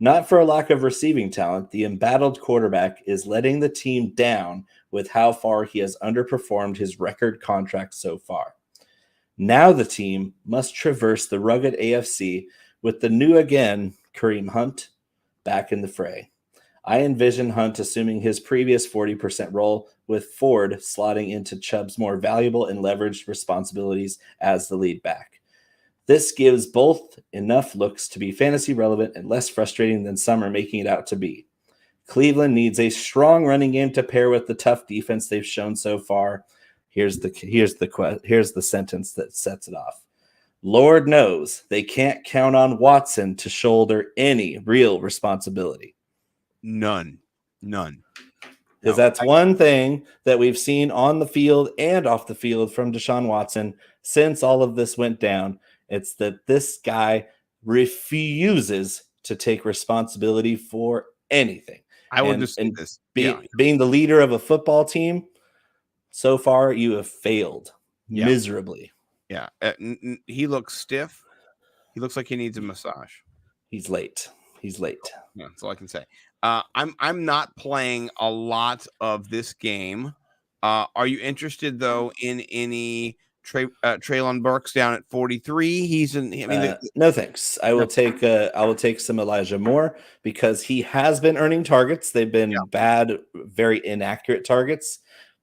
Not for a lack of receiving talent, the embattled quarterback is letting the team down with how far he has underperformed his record contract so far. Now the team must traverse the rugged AFC with the new again Kareem Hunt back in the fray. I envision Hunt assuming his previous 40% role, with Ford slotting into Chubb's more valuable and leveraged responsibilities as the lead back. This gives both enough looks to be fantasy relevant and less frustrating than some are making it out to be. Cleveland needs a strong running game to pair with the tough defense they've shown so far. Here's the sentence that sets it off. Lord knows they can't count on Watson to shoulder any real responsibility. None. Because that's one thing that we've seen on the field and off the field from Deshaun Watson since all of this went down. It's that this guy refuses to take responsibility for anything. I will just say this. Being the leader of a football team, so far you have failed miserably. Yeah. He looks stiff. He looks like he needs a massage. He's late. Yeah, that's all I can say. I'm not playing a lot of this game. Are you interested though in any Traylon Burks down at 43. He's in. I mean, no thanks. I will take some Elijah Moore because he has been earning targets. They've been bad, very inaccurate targets,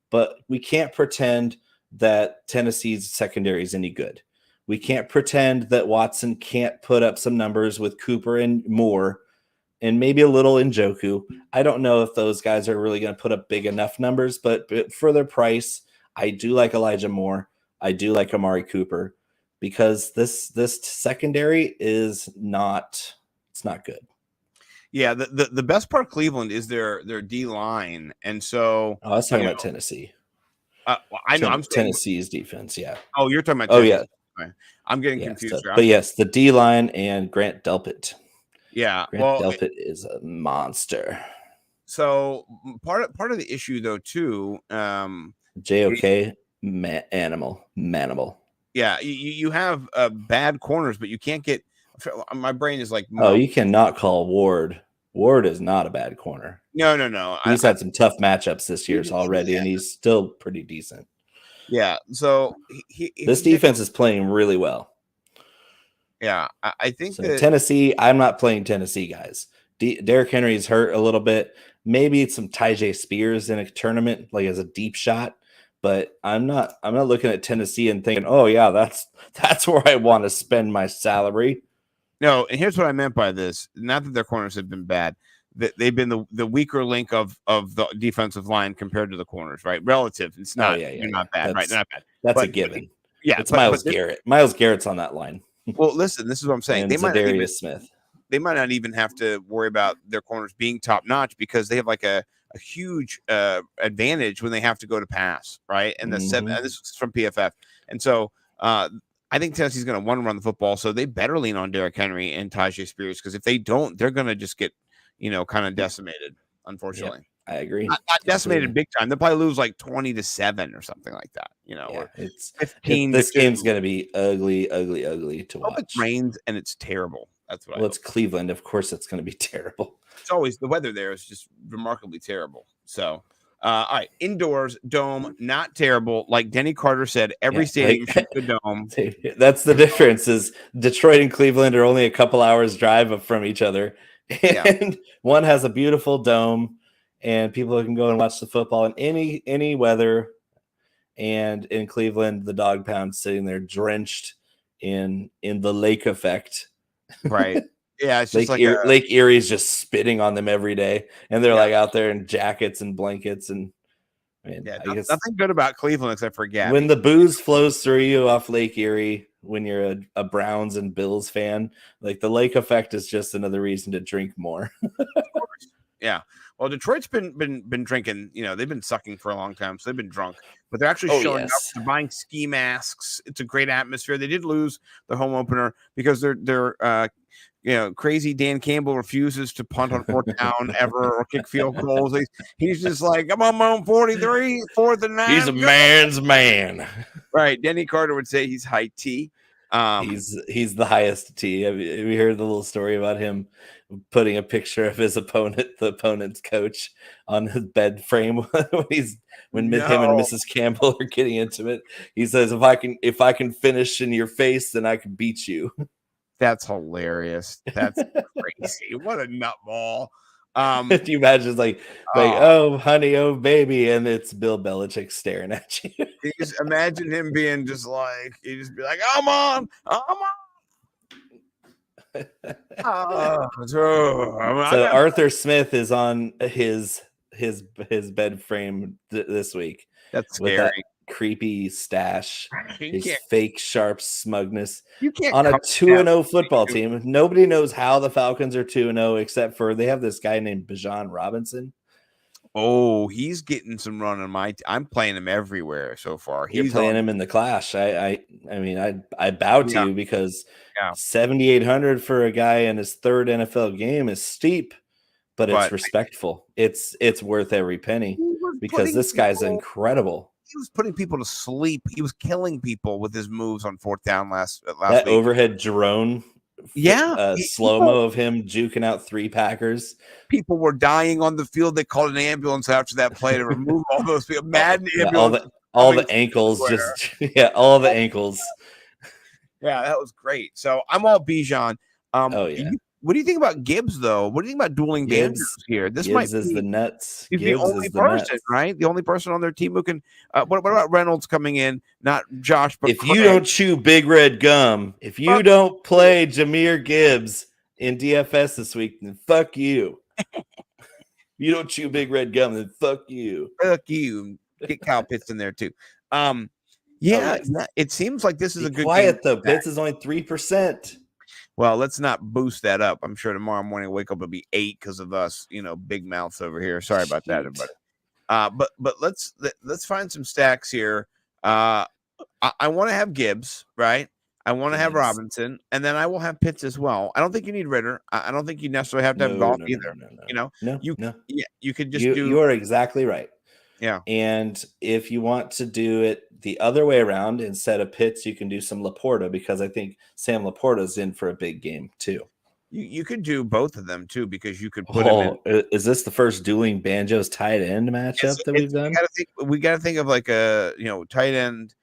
but we can't pretend that Tennessee's secondary is any good. We can't pretend that Watson can't put up some numbers with Cooper and Moore and maybe a little Njoku. I don't know if those guys are really going to put up big enough numbers, but for their price, I do like Elijah Moore. I do like Amari Cooper because this secondary is not good. Yeah, the best part of Cleveland is their D line, and so I was talking about Tennessee. I know I'm Tennessee's defense. Yeah. Oh, you're talking about. Oh Tennessee. yeah. Okay. I'm getting confused. But yes, the D line and Grant Delpit. Yeah, Delpit is a monster. So part of the issue though too, JOK manimal. Yeah, you have bad corners, but you can't get. My brain is like, oh, you cannot call Ward. Ward is not a bad corner. No. He's had some tough matchups this year already, and he's still pretty decent. Yeah. So this defense is playing really well. Yeah, I think so that Tennessee. I'm not playing Tennessee guys. Derrick Henry's hurt a little bit. Maybe it's some Tyjae Spears in a tournament, like as a deep shot. But I'm not looking at Tennessee and thinking, oh yeah, that's where I want to spend my salary. No, and here's what I meant by this. Not that their corners have been bad. They've been the weaker link of the defensive line compared to the corners, right? Relative. It's not not bad, right? Not bad. That's a given. Yeah, it's Myles Garrett. Myles Garrett's on that line. Well, listen, this is what I'm saying. They might Smith. They might not even have to worry about their corners being top notch because they have like a huge advantage when they have to go to pass, right? And the seven. And this is from PFF, and so I think Tennessee's going to want to run the football, so they better lean on Derrick Henry and Tyjae Spears because if they don't, they're going to just get kind of decimated. Unfortunately, I agree. Not decimated big time. They'll probably lose like 20-7 or something like that. Or it's 15. This game's going to be ugly to watch. It rains and it's terrible. That's what. Well, it's Cleveland. Of course, it's going to be terrible. It's always the weather there is just remarkably terrible. So. All right, indoors dome, not terrible. Like Denny Carter said, every stadium should be a dome. That's the difference. Is Detroit and Cleveland are only a couple hours drive from each other, and one has a beautiful dome, and people can go and watch the football in any weather. And in Cleveland, the dog pound sitting there drenched in the lake effect, right? Yeah, it's just Lake Erie's just spitting on them every day, and they're like out there in jackets and blankets. And I guess nothing good about Cleveland except for Gabby. When the booze flows through you off Lake Erie, when you're a Browns and Bills fan, like the lake effect is just another reason to drink more. Of course. Yeah. Well, Detroit's been drinking. They've been sucking for a long time, so they've been drunk. But they're actually showing up. They're buying ski masks. It's a great atmosphere. They did lose the home opener because they're crazy Dan Campbell refuses to punt on fourth down ever or kick field goals. He's just like, I'm on my own 43, 4th and 9. He's a man's man. Right. Denny Carter would say he's high T. He's the highest T. Have you heard the little story about him putting a picture of his opponent, the opponent's coach, on his bed frame when him and Mrs. Campbell are getting intimate? He says, if I can finish in your face, then I can beat you. That's hilarious. That's crazy. What a nutball. Do you imagine oh honey, oh baby, and it's Bill Belichick staring at you? You just imagine him being just like, he just be like, I'm on. So Arthur Smith is on his bed frame this week. That's scary. Creepy stash, his fake sharp smugness. You can't on a 2-0 football team. Nobody knows how the Falcons are 2-0 except for they have this guy named Bijan Robinson. Oh, he's getting some run on I'm playing him everywhere so far. He's playing him in the clash. I bow to you because 7,800 for a guy in his third NFL game is steep, but it's respectful. It's worth every penny because this guy's incredible. He was putting people to sleep. He was killing people with his moves on fourth down last that week. Overhead drone. Slow-mo of him juking out 3 Packers. People were dying on the field. They called an ambulance after that play to remove all those people. Madden ambulance. all the ankles, just yeah, all the ankles. Yeah, that was great. So I'm all Bijan. Oh yeah. What do you think about Gibbs though? What do you think about dueling banjos here? This Gibbs might is be the nuts. he's Gibbs the only is the person, nuts. right? The only person on their team who can. What about Reynolds coming in? Not Josh, but If you Craig. don't chew big red gum, if you don't play Jahmyr Gibbs in DFS this week, then fuck you. You don't chew big red gum, then fuck you. Fuck you. Get Kyle Pitts in there too. Yeah, it seems like this is a good quiet game. though. Pitts is only 3%. Well, let's not boost that up. I'm sure tomorrow morning wake up will be 8 because of us, big mouths over here. Sorry about that, everybody. But let's find some stacks here. I want to have Gibbs, right? I want to have Robinson, and then I will have Pitts as well. I don't think you need Ritter. I don't think you necessarily have to have golf either. No. You could just do. You are exactly right. Yeah. And if you want to do it the other way around, instead of Pitts, you can do some Laporta, because I think Sam Laporta's in for a big game too. You could do both of them too, because you could put him in. Is this the first dueling banjos tight end matchup that we've done? We got to think of like a tight end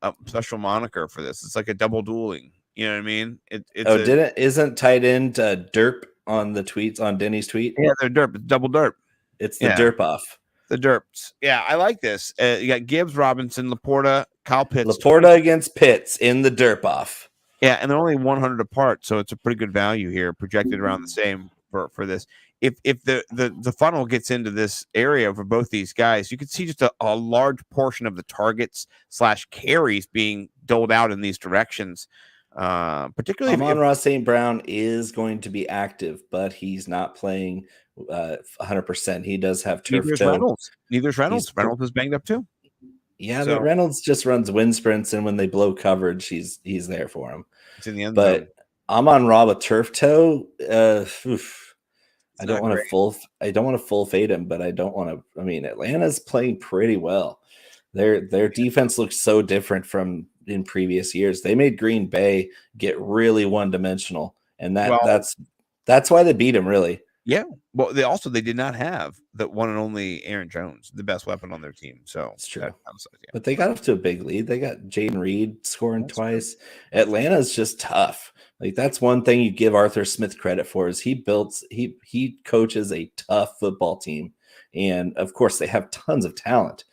a special moniker for this. It's like a double dueling. You know what I mean? Isn't tight end derp on the tweets, on Denny's tweet? Yeah, they're derp. It's double derp. It's the derp off. The derps. Yeah, I like this. You got Gibbs, Robinson, Laporta, Kyle Pitts. Laporta against Pitts in the derp off. Yeah, and they're only 100 apart, so it's a pretty good value here, projected around the same for this. If the funnel gets into this area for both these guys, you can see just a large portion of the targets / carries being doled out in these directions. Particularly Amon-Ra St. Brown is going to be active, but he's not playing 100%. He does have turf toe. Neither's Reynolds. Reynolds is banged up too. Yeah, but Reynolds just runs wind sprints, and when they blow coverage, he's there for him. It's in the end but zone. Amon-Ra with turf toe, I don't want to full fade him, but I don't want to. I mean, Atlanta's playing pretty well. Their defense looks so different from in previous years. They made Green Bay get really one dimensional, and that's why they beat him, really. Yeah. Well, they did not have the one and only Aaron Jones, the best weapon on their team. So it's true. But they got up to a big lead. They got Jaden Reed scoring twice. Atlanta's just tough. Like, that's one thing you give Arthur Smith credit for, is he coaches a tough football team. And of course they have tons of talent.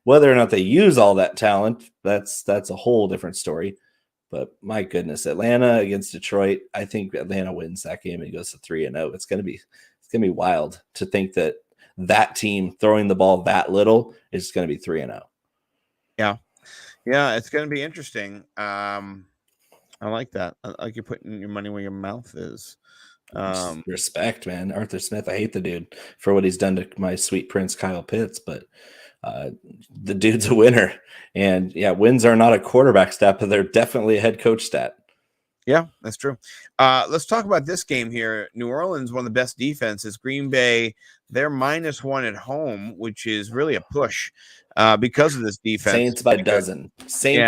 Whether or not they use all that talent, that's a whole different story. But my goodness, Atlanta against Detroit, I think Atlanta wins that game and goes to 3-0. It's gonna be wild to think that team throwing the ball that little is gonna be 3-0. Yeah, it's gonna be interesting. I like that. I like you putting your money where your mouth is. Respect, man. Arthur Smith, I hate the dude for what he's done to my sweet prince Kyle Pitts, but the dude's a winner. And yeah, wins are not a quarterback stat, but they're definitely a head coach stat. Yeah, that's true. Let's talk about this game here. New Orleans, one of the best defenses. Green Bay, they're -1 at home, which is really a push because of this defense. Saints by a dozen.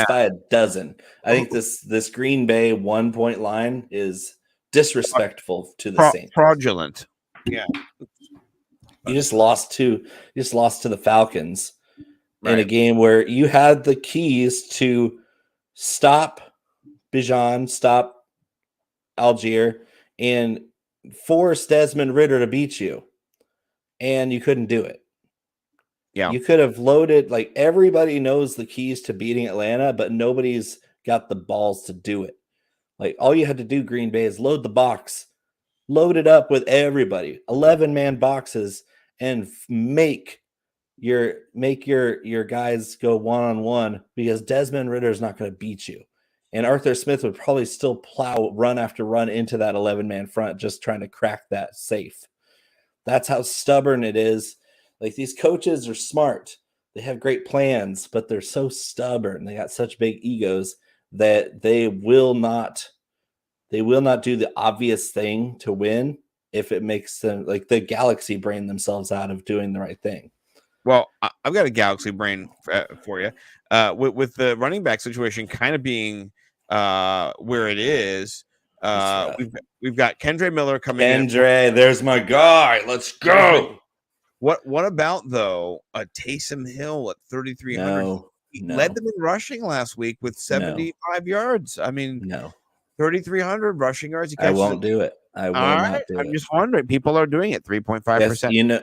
By a dozen. I think this Green Bay 1 point line is disrespectful to the Saints. Fraudulent. Yeah. You just lost to the Falcons in a game where you had the keys to stop Bijan, stop Algier, and force Desmond Ridder to beat you, and you couldn't do it. Yeah, you could have loaded. Like, everybody knows the keys to beating Atlanta, but nobody's got the balls to do it. Like, all you had to do, Green Bay, is load the box, load it up with everybody, 11-man boxes, and make your guys go one-on-one, because Desmond Ridder is not going to beat you. And Arthur Smith would probably still plow run after run into that 11-man front, just trying to crack that safe. That's how stubborn it is. Like, these coaches are smart. They have great plans, but they're so stubborn. They got such big egos that they will not do the obvious thing to win if it makes them, like, the galaxy brain themselves out of doing the right thing. Well, I've got a galaxy brain for you. With the running back situation kind of being where it is, we've got Kendre Miller coming in. There's my guy. Let's go. What about though a Taysom Hill at 3,300? No, He no, led them in rushing last week with 75 yards. I mean, no. 3,300 rushing yards. He I catches won't it. do it. I will All not right. do I'm it. just wondering. People are doing it. 3.5%. Yes, you know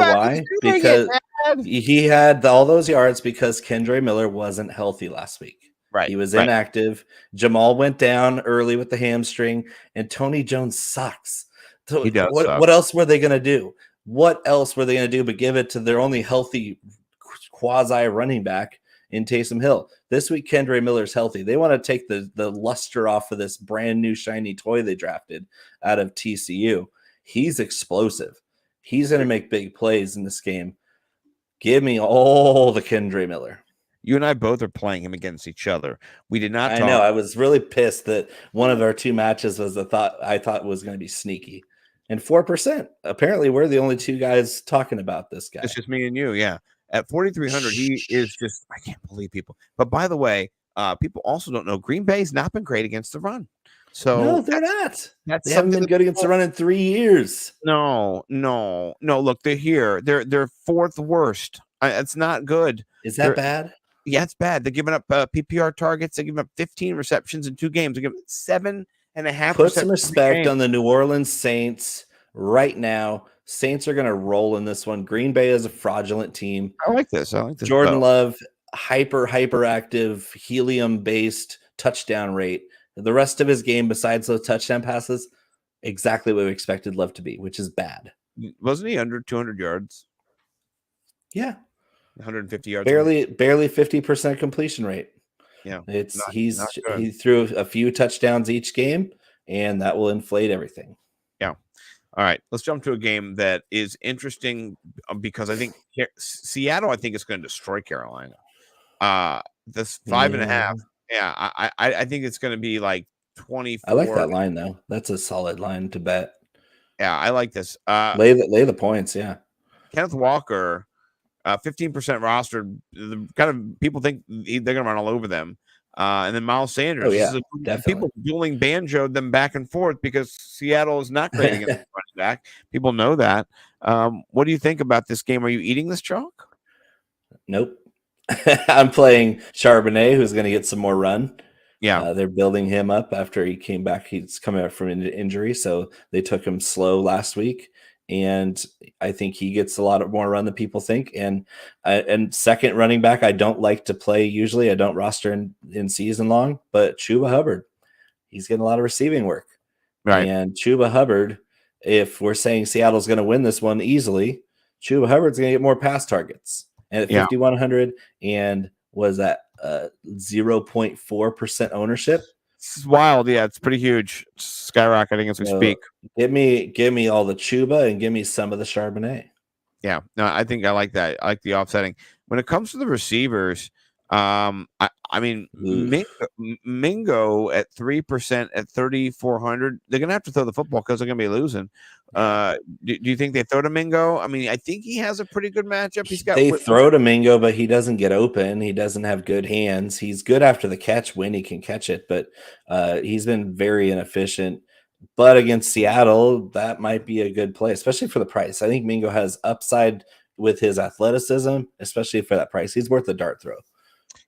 Everybody's why? doing Because it, man. he had all those yards because Kendre Miller wasn't healthy last week. Right. He was right. inactive. Jamal went down early with the hamstring, and Tony Jones sucks. So He does suck. what else were they going to do? What else were they going to do but give it to their only healthy quasi running back in Taysom Hill? This week, Kendre Miller's healthy. They want to take the luster off of this brand new shiny toy they drafted out of TCU. He's explosive. He's going to make big plays in this game. Give me all the Kendre Miller. You and I both are playing him against each other. We did not. I know. I was really pissed that one of our two matches was I thought was going to be sneaky, and 4%. Apparently, we're the only two guys talking about this guy. It's just me and you. Yeah, at 4,300, he is just. I can't believe people. But by the way, people also don't know Green Bay's not been great against the run. So no, they're not. That's they haven't been good against the run in 3 years. No. Look, they're here. They're fourth worst. It's not good. Is that bad? Yeah, it's bad. They're giving up PPR targets. They're giving up 15 receptions in 2 games. They're giving 7.5. Put some respect on the New Orleans Saints right now. Saints are going to roll in this one. Green Bay is a fraudulent team. I like this. Jordan Love, hyperactive, helium-based touchdown rate. The rest of his game, besides those touchdown passes, exactly what we expected Love to be, which is bad. Wasn't he under 200 yards? Yeah. 150 yards. Barely 50% completion rate. Yeah. He threw a few touchdowns each game, and that will inflate everything. Yeah. All right. Let's jump to a game that is interesting because I think Seattle, I think, is going to destroy Carolina. This 5.5. Yeah, I think it's going to be like 24. I like that line though. That's a solid line to bet. Yeah, I like this. Lay the points. Yeah. Kenneth Walker, 15% rostered. The kind of people think they're going to run all over them. And then Miles Sanders. Oh, yeah, definitely. People dueling banjoed them back and forth because Seattle is not great against running back. People know that. What do you think about this game? Are you eating this chalk? Nope. I'm playing Charbonnet, who's going to get some more run. Yeah. They're building him up after he came back. He's coming out from an injury, so they took him slow last week. And I think he gets a lot more run than people think. And second running back, I don't like to play usually. I don't roster in season long, but Chuba Hubbard, he's getting a lot of receiving work. Right. And Chuba Hubbard, if we're saying Seattle's going to win this one easily, Chuba Hubbard's going to get more pass targets. And at 5,100, and was that 0.4% ownership? It's wild. Yeah, it's pretty huge. It's skyrocketing as we speak. Give me all the Chuba and give me some of the Charbonnet. Yeah, no, I think I like that. I like the offsetting. When it comes to the receivers, I mean, Mingo at 3% at 3,400. They're gonna have to throw the football because they're gonna be losing. Do you think they throw to Mingo? I mean, I think he has a pretty good matchup. They throw to Mingo, but he doesn't get open. He doesn't have good hands. He's good after the catch when he can catch it, but he's been very inefficient. But against Seattle, that might be a good play, especially for the price. I think Mingo has upside with his athleticism, especially for that price. He's worth a dart throw.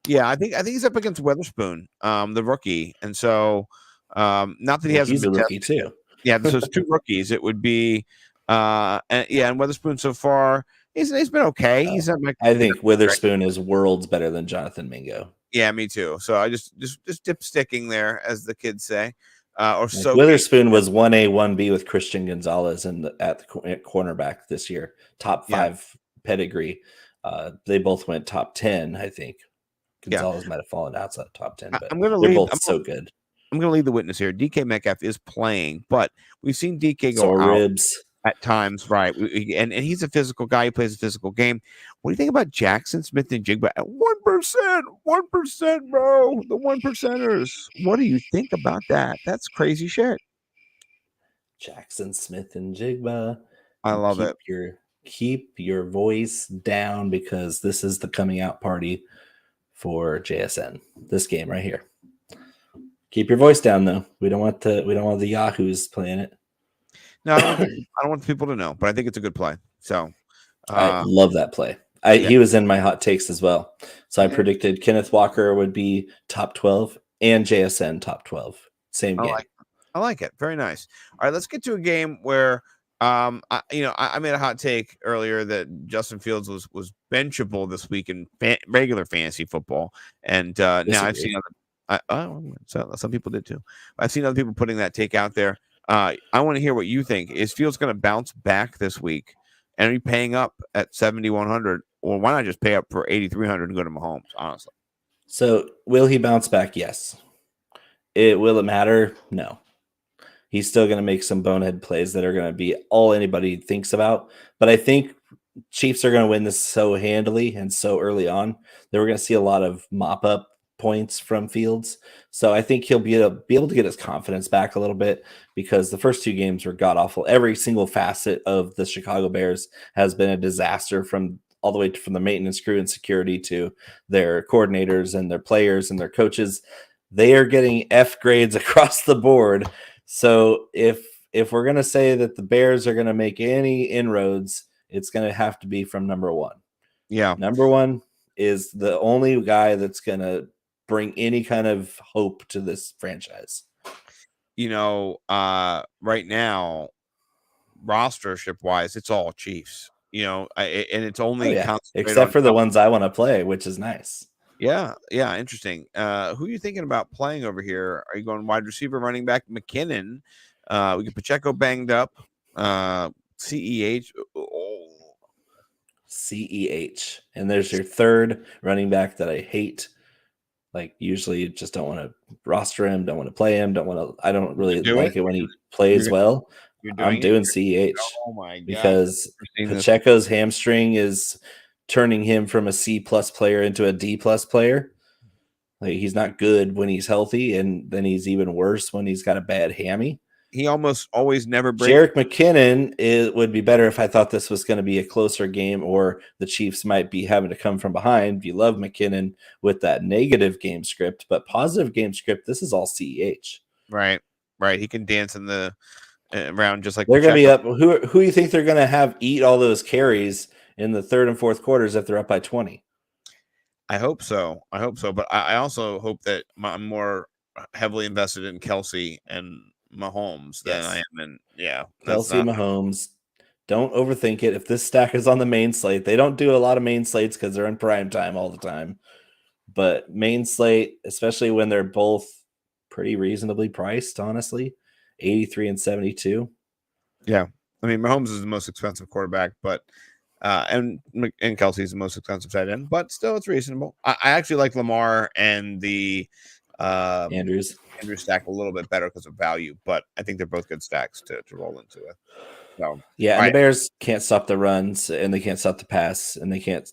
Yeah, I think he's up against Witherspoon, the rookie, and so not that he hasn't been a rookie too. Yeah, so it's 2 rookies. It would be and Witherspoon so far he's been okay. He's not I think Witherspoon is worlds better than Jonathan Mingo. Yeah, me too. So I just dipsticking there, as the kids say. Witherspoon was 1A, 1B with Christian Gonzalez at cornerback this year. Top 5 pedigree. They both went top 10, I think. Gonzalez might have fallen outside top 10, but they're both so good. I'm going to lead the witness here. DK Metcalf is playing, but we've seen DK go Sore out ribs at times, right? And he's a physical guy. He plays a physical game. What do you think about Jackson Smith and Jigba at 1%, bro? The 1%ers. What do you think about that? That's crazy shit. Jackson Smith and Jigba. I love it. Keep your voice down because this is the coming out party for JSN. This game right here. Keep your voice down though. We don't want the Yahoos playing it. No, I don't want people to know, but I think it's a good play. So I love that play. He was in my hot takes as well. So I Yeah. predicted Kenneth Walker would be top 12 and JSN top 12. Same game. I like it. Very nice. All right, let's get to a game where I made a hot take earlier that Justin Fields was benchable this week in regular fantasy football, and now I've seen some people did too. I've seen other people putting that take out there. I want to hear what you think. Is Fields going to bounce back this week? And are you paying up at 7,100, or why not just pay up for 8,300 and go to Mahomes? Honestly, so will he bounce back? Yes. Will it matter? No. He's still going to make some bonehead plays that are going to be all anybody thinks about. But I think Chiefs are going to win this so handily and so early on that we're going to see a lot of mop up points from Fields. So I think he'll be able to get his confidence back a little bit, because the first 2 games were god awful. Every single facet of the Chicago Bears has been a disaster, from all the way from the maintenance crew and security to their coordinators and their players and their coaches. They are getting F grades across the board. So if we're going to say that the Bears are going to make any inroads, it's going to have to be from number 1. yeah. Number 1 is the only guy that's going to bring any kind of hope to this franchise. Right now, rostership wise, it's all Chiefs. And it's only except for the ones I want to play, which is nice. Yeah, interesting. Who are you thinking about playing over here? Are you going wide receiver, running back, McKinnon? We get Pacheco banged up. CEH. CEH. And there's your third running back that I hate. Like, usually you just don't want to roster him, don't want to play him, I don't really like it when he plays well. I'm doing CEH. Oh my god. Because Pacheco's hamstring is turning him from a C+ player into a D+ player. Like, he's not good when he's healthy, and then he's even worse when he's got a bad hammy. He almost always never breaks. Jerick McKinnon would be better if I thought this was going to be a closer game, or the Chiefs might be having to come from behind. You love McKinnon with that negative game script, but positive game script, this is all CEH. Right. He can dance in the around just like they're going to be up. Who do you think they're going to have eat all those carries in the third and fourth quarters if they're up by 20? I hope so. But I also hope that I'm more heavily invested in Kelsey and Mahomes than I am in. Yeah. Kelsey, Mahomes. Don't overthink it. If this stack is on the main slate, they don't do a lot of main slates because they're in prime time all the time. But main slate, especially when they're both pretty reasonably priced, honestly, 83 and 72. Yeah. I mean, Mahomes is the most expensive quarterback, but and Kelsey's the most expensive tight end, but still it's reasonable. I actually like Lamar and the Andrews stack a little bit better because of value, but I think they're both good stacks to roll into it. So yeah, and the Bears can't stop the runs, and they can't stop the pass, and they can't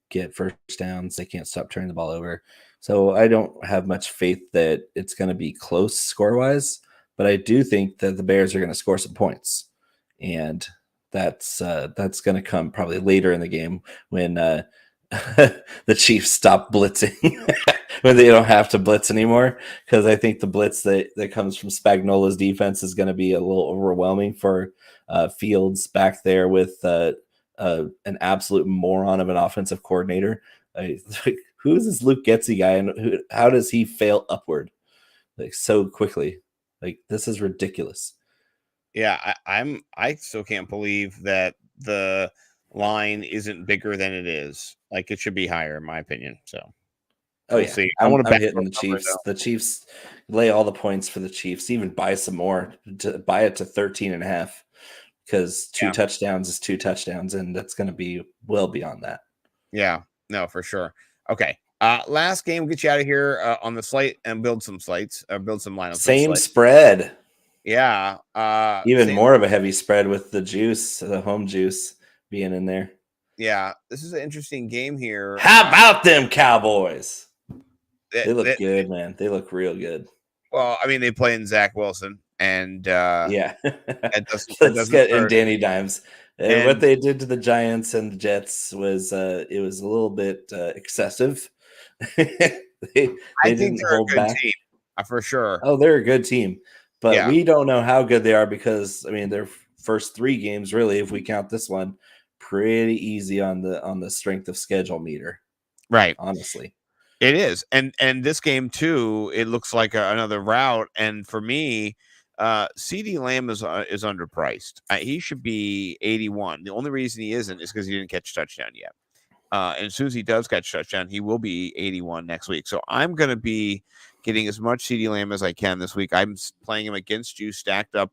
get first downs. They can't stop turning the ball over. So I don't have much faith that it's going to be close score-wise, but I do think that the Bears are going to score some points, and that's going to come probably later in the game when the Chiefs stop blitzing, when they don't have to blitz anymore, because I think the blitz that comes from Spagnuolo's defense is going to be a little overwhelming for Fields back there with an absolute moron of an offensive coordinator. Who is this Luke Getsy guy, and how does he fail upward like so quickly? Like, this is ridiculous. Yeah, I still can't believe that the line isn't bigger than it is. Like, it should be higher, in my opinion. So, we'll see. I'm hitting the Chiefs. The Chiefs lay all the points for the Chiefs. Even buy some more to buy it to 13.5, because two touchdowns is 2 touchdowns, and that's going to be well beyond that. Yeah, no, for sure. Okay. Last game, we'll get you out of here on the slate and build some slates, build some lineups. Same spread. Yeah. Even more of a heavy spread with the juice, the home juice being in there. Yeah. This is an interesting game here. How about them Cowboys? They look good, man. They look real good. Well, I mean, they play in Zach Wilson and let's get in Danny Dimes. And what they did to the Giants and the Jets was it was a little bit excessive. they I think they're a good team, for sure. Oh, they're a good team. But we don't know how good they are because, I mean, their first 3 games, really, if we count this one, pretty easy on the strength of schedule meter. Right. Honestly. It is. And this game too, it looks like another route. And for me, CD Lamb is underpriced. He should be 81. The only reason he isn't is because he didn't catch a touchdown yet. And as soon as he does catch a touchdown, he will be 81 next week. So I'm going to be getting as much CD Lamb as I can this week. I'm playing him against you, stacked up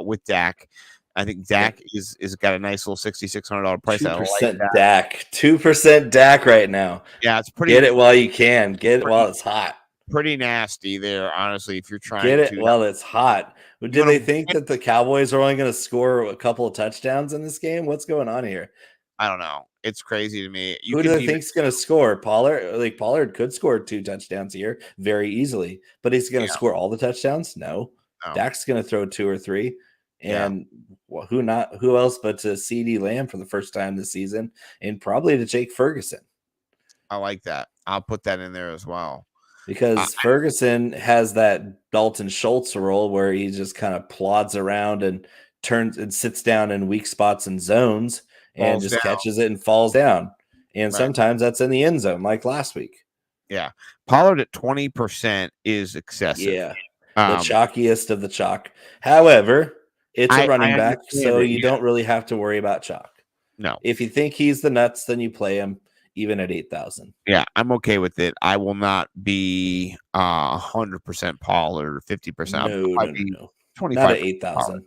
with Dak. I think Dak is got a nice little $6,600 price. 2% Dak. 2% Dak right now. Yeah, it's pretty. Get it while you can. Get it while it's hot. Pretty nasty there, honestly. If you're trying get it to while it's hot. Did they think that the Cowboys are only going to score a couple of touchdowns in this game? What's going on here? I don't know. It's crazy to me. Who do they think's going to score? Pollard? Like Pollard could score 2 touchdowns here very easily, but he's going to score all the touchdowns? No. Dak's going to throw 2 or 3. And who else but to CD Lamb for the first time this season, and probably to Jake Ferguson. I like that. I'll put that in there as well. Because Ferguson has that Dalton Schultz role where he just kind of plods around and turns and sits down in weak spots and zones and just catches it and falls down. And sometimes that's in the end zone, like last week. Yeah. Pollard at 20% is excessive. Yeah. The chalkiest of the chalk. However, it's a running back, so you don't really have to worry about chalk. No. If you think he's the nuts, then you play him even at 8,000. Yeah, I'm okay with it. I will not be 100% Pollard or 50%. No. 25 not at 8,000.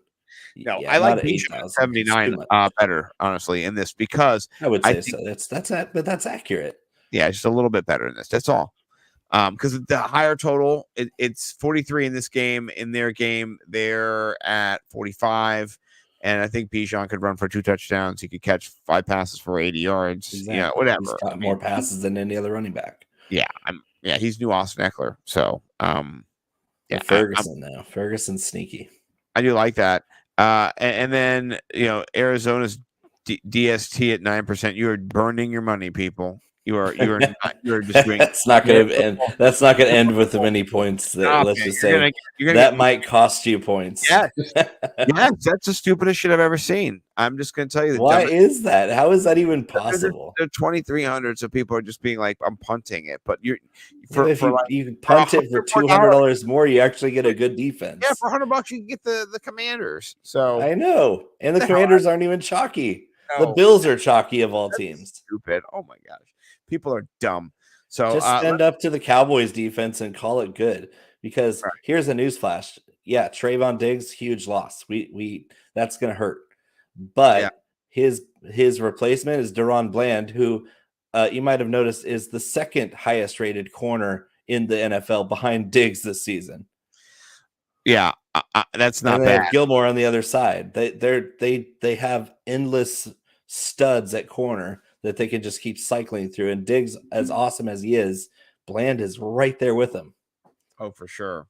No, I like Bijan 79 better, honestly, in this because I would say so. That's accurate. Yeah, just a little bit better in this. That's all. Because the higher total, it's 43 in this game. In their game, they're at 45. And I think Bijan could run for 2 touchdowns. He could catch 5 passes for 80 yards. Exactly. Yeah, whatever. He's got more passes than any other running back. Yeah, he's new Austin Eckler. So, Ferguson now. Ferguson's sneaky. I do like that. And then Arizona's DST at 9%. You are burning your money, people. You are just doing. That's not going to end. That's not going to end with many points. Let's just say that might cost you points. Yeah, that's the stupidest shit I've ever seen. I'm just going to tell you. Why is that? How is that even possible? They're 2,300, so people are just being like, "I'm punting it," but you punt it for $200 more, you actually get a good defense. Yeah, for $100 you can get the Commanders. So I know, and the Commanders aren't even chalky. No. The Bills are chalky of all teams. Stupid. Oh my gosh. People are dumb. So just stand up to the Cowboys defense and call it good. Because here's a newsflash. Yeah, Trayvon Diggs, huge loss. We that's gonna hurt. But his replacement is Deron Bland, who you might have noticed is the second highest rated corner in the NFL behind Diggs this season. Yeah, that's not and bad. Have Gilmore on the other side. They have endless studs at corner that they can just keep cycling through. And Diggs, as awesome as he is, Bland is right there with him. Oh, for sure.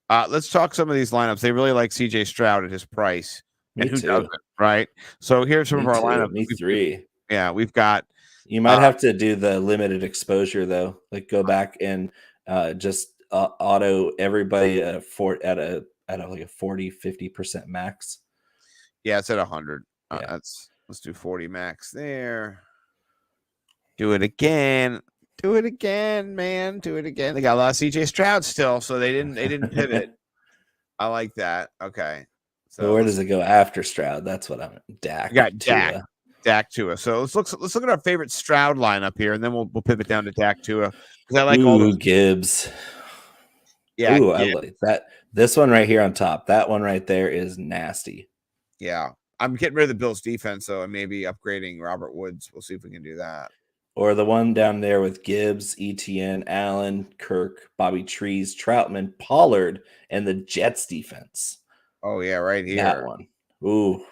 Let's talk some of these lineups. They really like CJ Stroud at his price. Me who too. doesn't, right? So here's some of our lineups. Me three. Yeah, we've got. You might have to do the limited exposure though. Like go back and just auto everybody at a 40-50% max. Yeah, it's at 100. Yeah. Let's do 40 max there. Do it again. Do it again, man. Do it again. They got a lot of CJ Stroud still, so they didn't pivot. I like that. Okay. So where does it go after Stroud? That's what I'm Dak. We got Dak Tua. So let's look at our favorite Stroud lineup here, and then we'll pivot down to Dak Tua. Because I like all those Gibbs. Yeah. Ooh, I like that. This one right here on top. That one right there is nasty. Yeah. I'm getting rid of the Bills defense, so I may be upgrading Robert Woods. We'll see if we can do that. Or the one down there with Gibbs, ETN, Allen, Kirk, Bobby Trees, Troutman, Pollard, and the Jets defense. Oh, yeah, right here. That one. Ooh.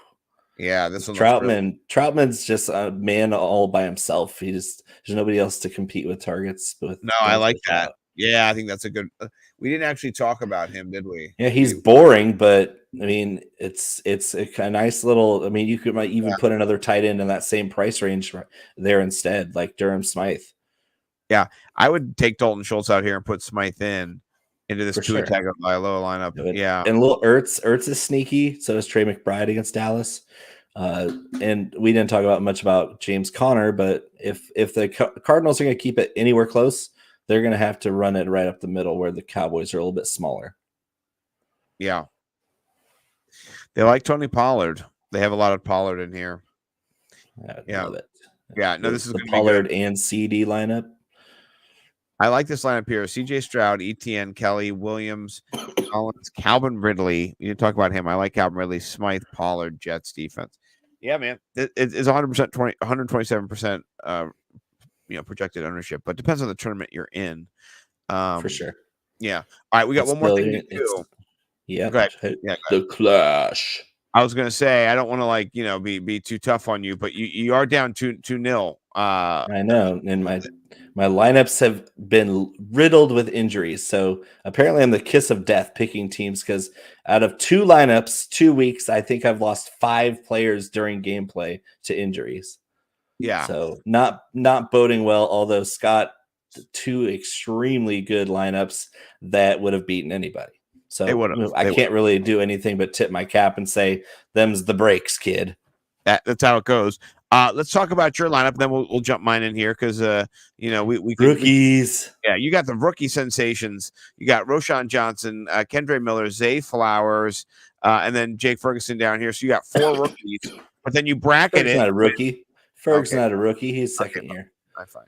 Yeah, this one. Troutman's just a man all by himself. There's nobody else to compete with targets. I like that. Yeah, I think that's a good. We didn't actually talk about him, did we? Yeah, he's boring, but I mean, it's a nice little. I mean, you might even put another tight end in that same price range there instead, like Durham Smythe. Yeah, I would take Dalton Schultz out here and put Smythe into this Tua Tagovailoa lineup. Yeah, and little Ertz is sneaky. So is Trey McBride against Dallas. And we didn't talk about much about James Conner, but if the Cardinals are going to keep it anywhere close, they're going to have to run it right up the middle where the Cowboys are a little bit smaller. Yeah. They like Tony Pollard. They have a lot of Pollard in here. I love it. Yeah, no, this is the gonna Pollard be good. and CD lineup. I like this lineup here. CJ Stroud, ETN, Kelly, Williams, Collins, Calvin Ridley. You talk about him. I like Calvin Ridley, Smythe, Pollard, Jets defense. Yeah, man. It's 100%, 127%, projected ownership, but depends on the tournament you're in. For sure. Yeah. All right, we got one more thing to do. Yeah. Go ahead. Yeah, go the Clash. I was gonna say I don't want to be too tough on you, but you are down 2-0. I know, and my lineups have been riddled with injuries. So apparently, I'm the kiss of death picking teams because out of 2 lineups, 2 weeks, I think I've lost 5 players during gameplay to injuries. Yeah, so not boding well. Although Scott, 2 extremely good lineups that would have beaten anybody. So I can't really do anything but tip my cap and say, "Them's the breaks, kid." That's how it goes. Let's talk about your lineup, then we'll jump mine in here because we rookies. You got the rookie sensations. You got Roshan Johnson, Kendre Miller, Zay Flowers, and then Jake Ferguson down here. So you got 4 rookies, but then you bracket it. Not a rookie. Ferg's not a rookie. He's second year. I'm fine.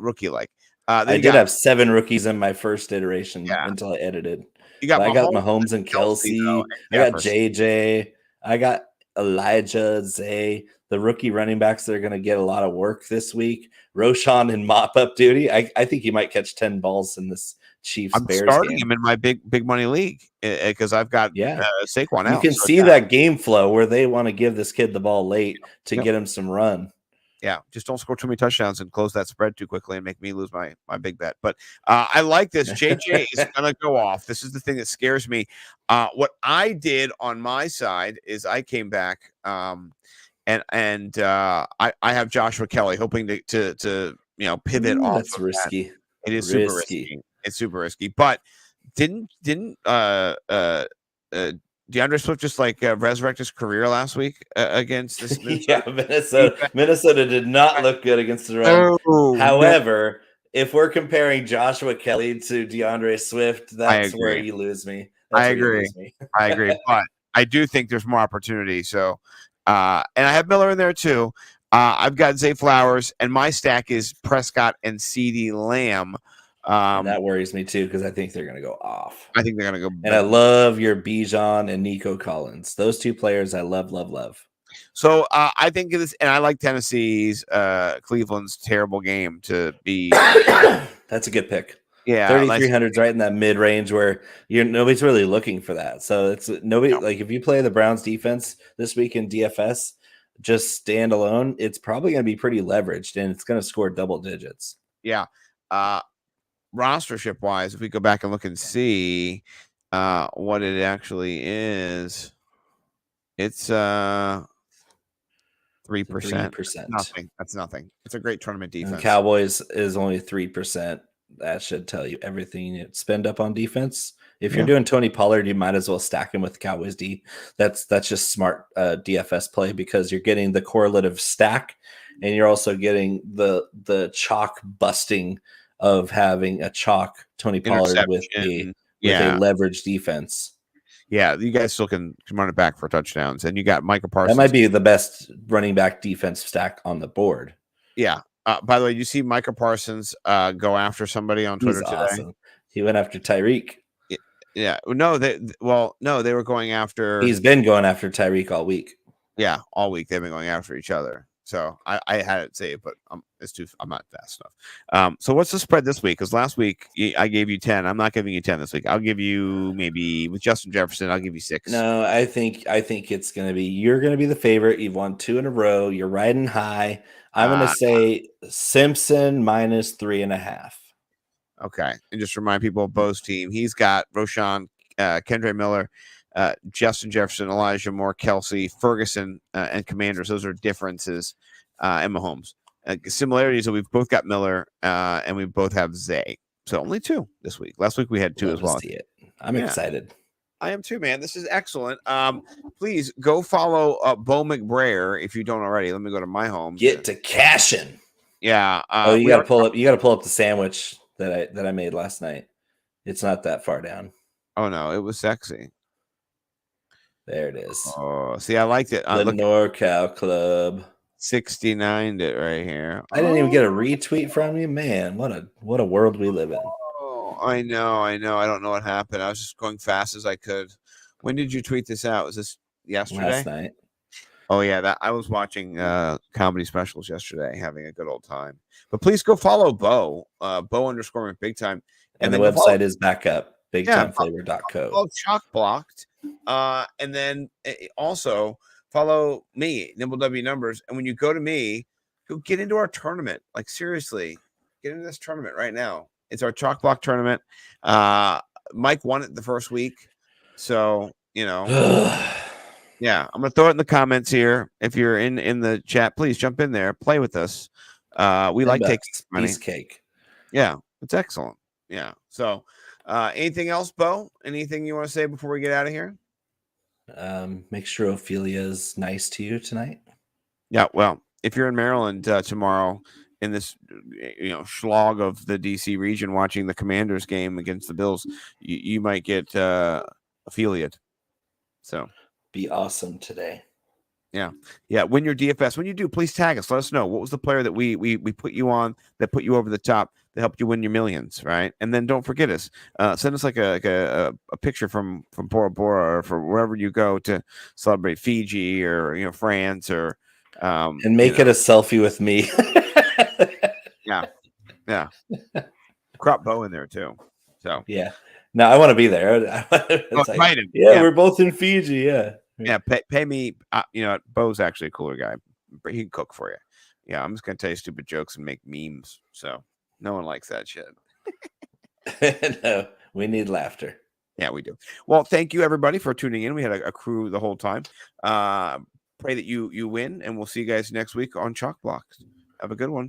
Rookie like. I did have 7 rookies in my first iteration until I edited. I got Mahomes and Kelsey. I got JJ. I got Elijah, Zay. The rookie running backs that are going to get a lot of work this week. Roshan in mop-up duty. I think he might catch 10 balls in this Chiefs-Bears game. I'm starting him in my big money league because I've got Saquon out. You can see that game flow where they want to give this kid the ball late to get him some run. Yeah, just don't score too many touchdowns and close that spread too quickly and make me lose my big bet. But I like this. JJ is going to go off. This is the thing that scares me. What I did on my side is I came back and I have Joshua Kelly hoping to pivot off. That's risky. It is super risky. It's super risky. But didn't DeAndre Swift just resurrect his career last week against this Minnesota did not look good against the run. However, if we're comparing Joshua Kelly to DeAndre Swift, that's where you lose me. I agree. But I do think there's more opportunity. So and I have Miller in there too. I've got Zay Flowers, and my stack is Prescott and CeeDee Lamb. That worries me too because I think they're going to go off. I think they're going to go. And I love your Bijan and Nico Collins. Those 2 players I love. So I think of this, and I like Tennessee's Cleveland's terrible game to be. That's a good pick. Yeah, 3,300's right in that mid range where nobody's really looking for that. So it's nobody like if you play the Browns defense this week in DFS, just stand alone. It's probably going to be pretty leveraged and it's going to score double digits. Yeah. Rostership wise, if we go back and look and see what it actually is, it's 3%. Nothing. That's nothing. It's a great tournament defense. And Cowboys is only 3%. That should tell you everything you need to spend up on defense. If you're doing Tony Pollard, you might as well stack him with Cowboys D. That's just smart DFS play because you're getting the correlative stack and you're also getting the chalk busting of having a chalk Tony Pollard with a leveraged defense. Yeah, you guys still can run it back for touchdowns, and you got Micah Parsons. That might be the best running back defense stack on the board. Yeah. By the way, you see Micah Parsons go after somebody on Twitter today? Awesome. He went after Tyreek. Yeah. No, they were going after. He's been going after Tyreek all week. Yeah, all week they've been going after each other. So I had it saved, but I'm not fast enough. So what's the spread this week? Because last week I gave you 10. I'm not giving you 10 this week. I'll give you maybe with Justin Jefferson. I'll give you 6. No, I think it's going to be you're going to be the favorite. You've won 2 in a row. You're riding high. I'm going to say Simpson minus 3.5. Okay, and just remind people of Bo's team. He's got Roshan, Kendre Miller, Justin Jefferson, Elijah Moore, Kelsey, Ferguson, and Commanders. Those are differences. And Mahomes. Similarities that we've both got Miller and we both have Zay. So only 2 this week. Last week we had 2 as well. I'm excited. I am too, man. This is excellent. Please go follow Bo McBrayer if you don't already. Let me go to my home. Get to cashing. Yeah. You got to pull up. You got to pull up the sandwich that I made last night. It's not that far down. Oh no, it was sexy. There it is. Oh, see, I liked it. The Look, NorCal Club 69'd it right here. I didn't even get a retweet from you, man. What a world we live in. Oh, I know. I don't know what happened. I was just going fast as I could. When did you tweet this out? Was this yesterday? Last night. Oh yeah, that I was watching comedy specials yesterday, having a good old time. But please go follow Bo, Bo_ Big Time, And the then website is back up, bigtimeflavor.co. follow Chalk Blocked, and then also follow me, Nimble W Numbers. And when you go to me, go get into our tournament. Like seriously, get into this tournament right now. It's our Chalk Block tournament. Mike won it the first week, so you know. Yeah, I'm gonna throw it in the comments here. If you're in the chat, please jump in there, play with us. We like taking money. Piece cake. Yeah, it's excellent. Yeah. So, anything else, Bo? Anything you want to say before we get out of here? Make sure Ophelia's nice to you tonight. Yeah. Well, if you're in Maryland tomorrow in this slog of the DC region, watching the Commanders game against the Bills, you might get Ophelia. So. Be awesome today. Yeah. Win your DFS. When you do, please tag us. Let us know what was the player that we put you on that put you over the top that helped you win your millions, right? And then don't forget us. Send us like a picture from Bora Bora or for wherever you go to celebrate Fiji or France or and make it a selfie with me. Yeah. Crop Bo in there too. So yeah. No, I want to be there. Invite him. Yeah, we're both in Fiji. Yeah. Yeah, pay me. Bo's actually a cooler guy. He can cook for you. Yeah, I'm just gonna tell you stupid jokes and make memes. So no one likes that shit. No, we need laughter. Yeah, we do. Well, thank you everybody for tuning in. We had a crew the whole time. Pray that you win, and we'll see you guys next week on Chalk Block. Have a good one.